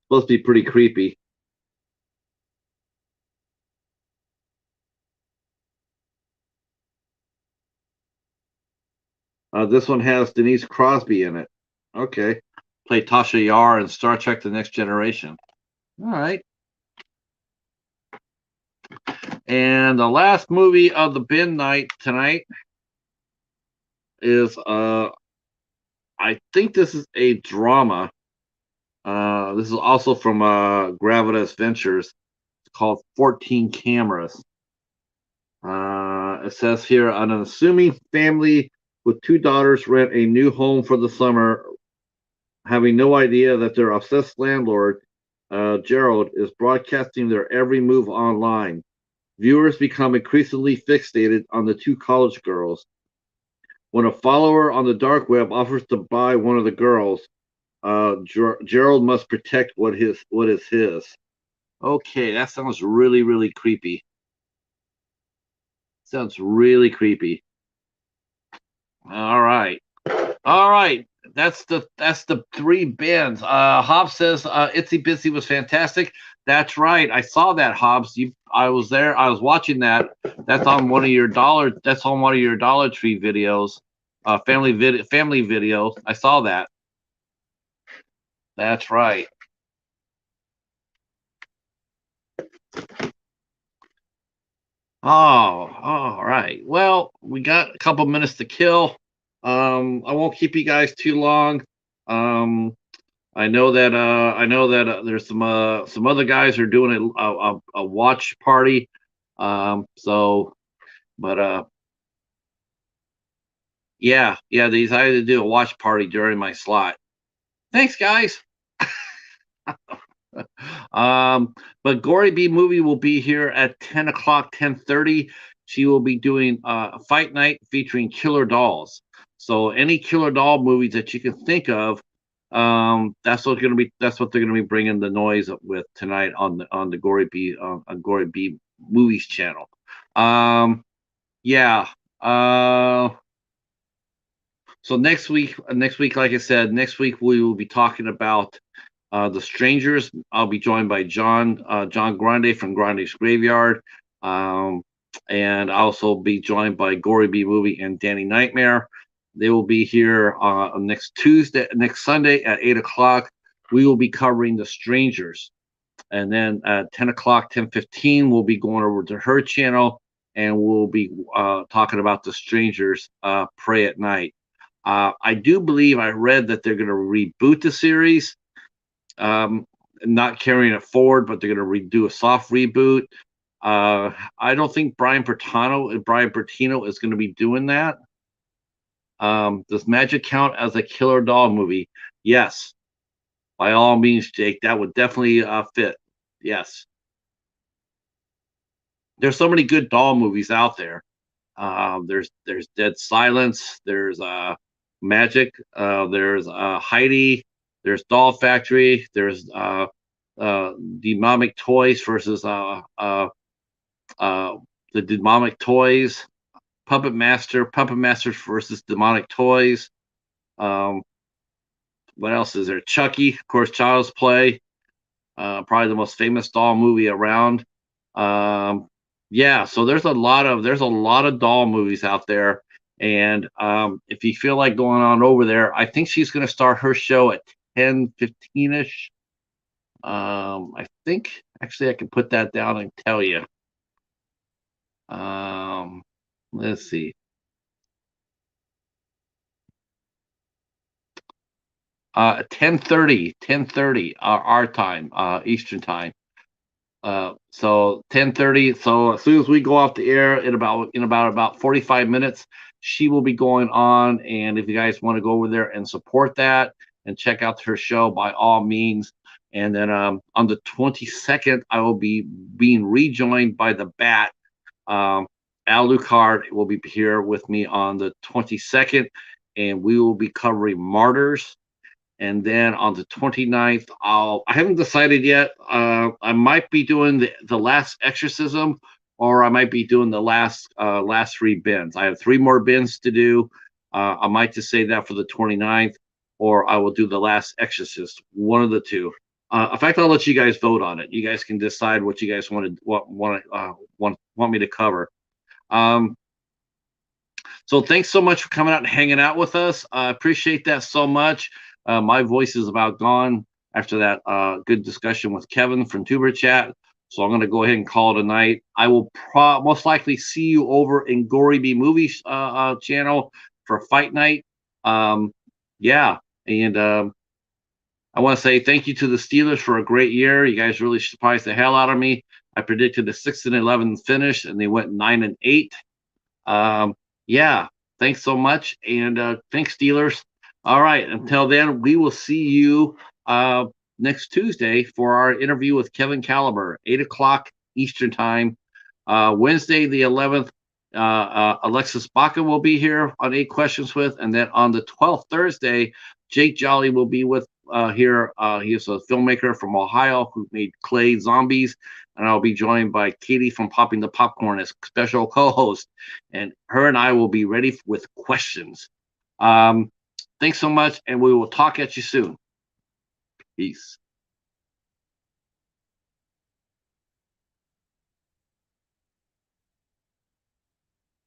Supposed to be pretty creepy. This one has Denise Crosby in it. Okay. Play Tasha Yar in Star Trek: The Next Generation. All right. And the last movie of the bin night tonight is I think this is a drama. This is also from Gravitas Ventures. It's called 14 Cameras. It says here an unassuming family with two daughters rent a new home for the summer, having no idea that their obsessed landlord, Gerald, is broadcasting their every move online. Viewers become increasingly fixated on the two college girls. When a follower on the dark web offers to buy one of the girls, Gerald must protect what is his. Okay, that sounds really creepy. Sounds really creepy. All right. All right. That's the three bins. Hobbs says Itsy Bitsy was fantastic. That's right. I saw that, Hobbs. I was there. I was watching that. That's on one of your Dollar Tree videos. Family videos. I saw that. That's right. Oh, all right. Well, we got a couple minutes to kill. I won't keep you guys too long. Um, I know that there's some other guys who are doing a watch party. So, but yeah, they decided to do a watch party during my slot. Thanks, guys. Um, but Gory B movie will be here at 10 o'clock, 10:30. She will be doing a fight night featuring killer dolls. So any killer doll movies that you can think of, that's what they're gonna be bringing the noise up with tonight on the Gory B movies channel. Um, yeah. So next week, like I said, next week we will be talking about The Strangers. I'll be joined by John Grande from Grande's Graveyard. Um, and I'll also be joined by Gory B Movie and Danny Nightmare. They will be here next Sunday at 8 o'clock. We will be covering The Strangers. And then at 10 o'clock, 10:15, we'll be going over to her channel and we'll be talking about The Strangers Pray at Night. I do believe I read that they're going to reboot the series, um, not carrying it forward, but they're going to redo a soft reboot. I don't think Brian Bertino is going to be doing that. Does Magic count as a killer doll movie? Yes, by all means, Jake. That would definitely fit. Yes, there's so many good doll movies out there. There's Dead Silence. There's Magic. There's Heidi. There's Doll Factory. There's Demonic Toys versus the Demonic Toys. Puppet Masters versus Demonic Toys. What else is there? Chucky, of course, Child's Play. Probably the most famous doll movie around. Yeah, so there's a lot of doll movies out there, and if you feel like going on over there, I think she's going to start her show at 10:15ish. I think actually I can put that down and tell you. Let's see. 10:30 our time, Eastern time. So 10:30. So as soon as we go off the air in about 45 minutes, she will be going on. And if you guys want to go over there and support that and check out her show, by all means. And then on the 22nd, I will be being rejoined by the Bat. Al Lucard will be here with me on the 22nd, and we will be covering Martyrs. And then on the 29th, I haven't decided yet. I might be doing the last exorcism, or I might be doing the last three bins. I have three more bins to do. I might just say that for the 29th, or I will do the last exorcist, one of the two. In fact, I'll let you guys vote on it. You guys can decide what you guys want me to cover. So thanks so much for coming out and hanging out with us. I appreciate that so much. My voice is about gone after that good discussion with Kevin from Tuber Chat. So I'm going to go ahead and call it a night. I will most likely see you over in Gory B Movies channel for Fight Night. Yeah. And I want to say thank you to the Steelers for a great year. You guys really surprised the hell out of me. I predicted a 6-11 finish, and they went 9-8. Yeah. Thanks so much. And thanks, Steelers. All right. Until then, we will see you next Tuesday for our interview with Kevin Caliber, 8 o'clock Eastern time. Wednesday, the 11th, Alexis Baca will be here on 8 Questions With. And then on the 12th, Thursday, Jake Jolly will be with here. He's a filmmaker from Ohio who made Clay Zombies. And I'll be joined by Katie from Popping the Popcorn as special co-host. And her and I will be ready with questions. Thanks so much, and we will talk at you soon. Peace.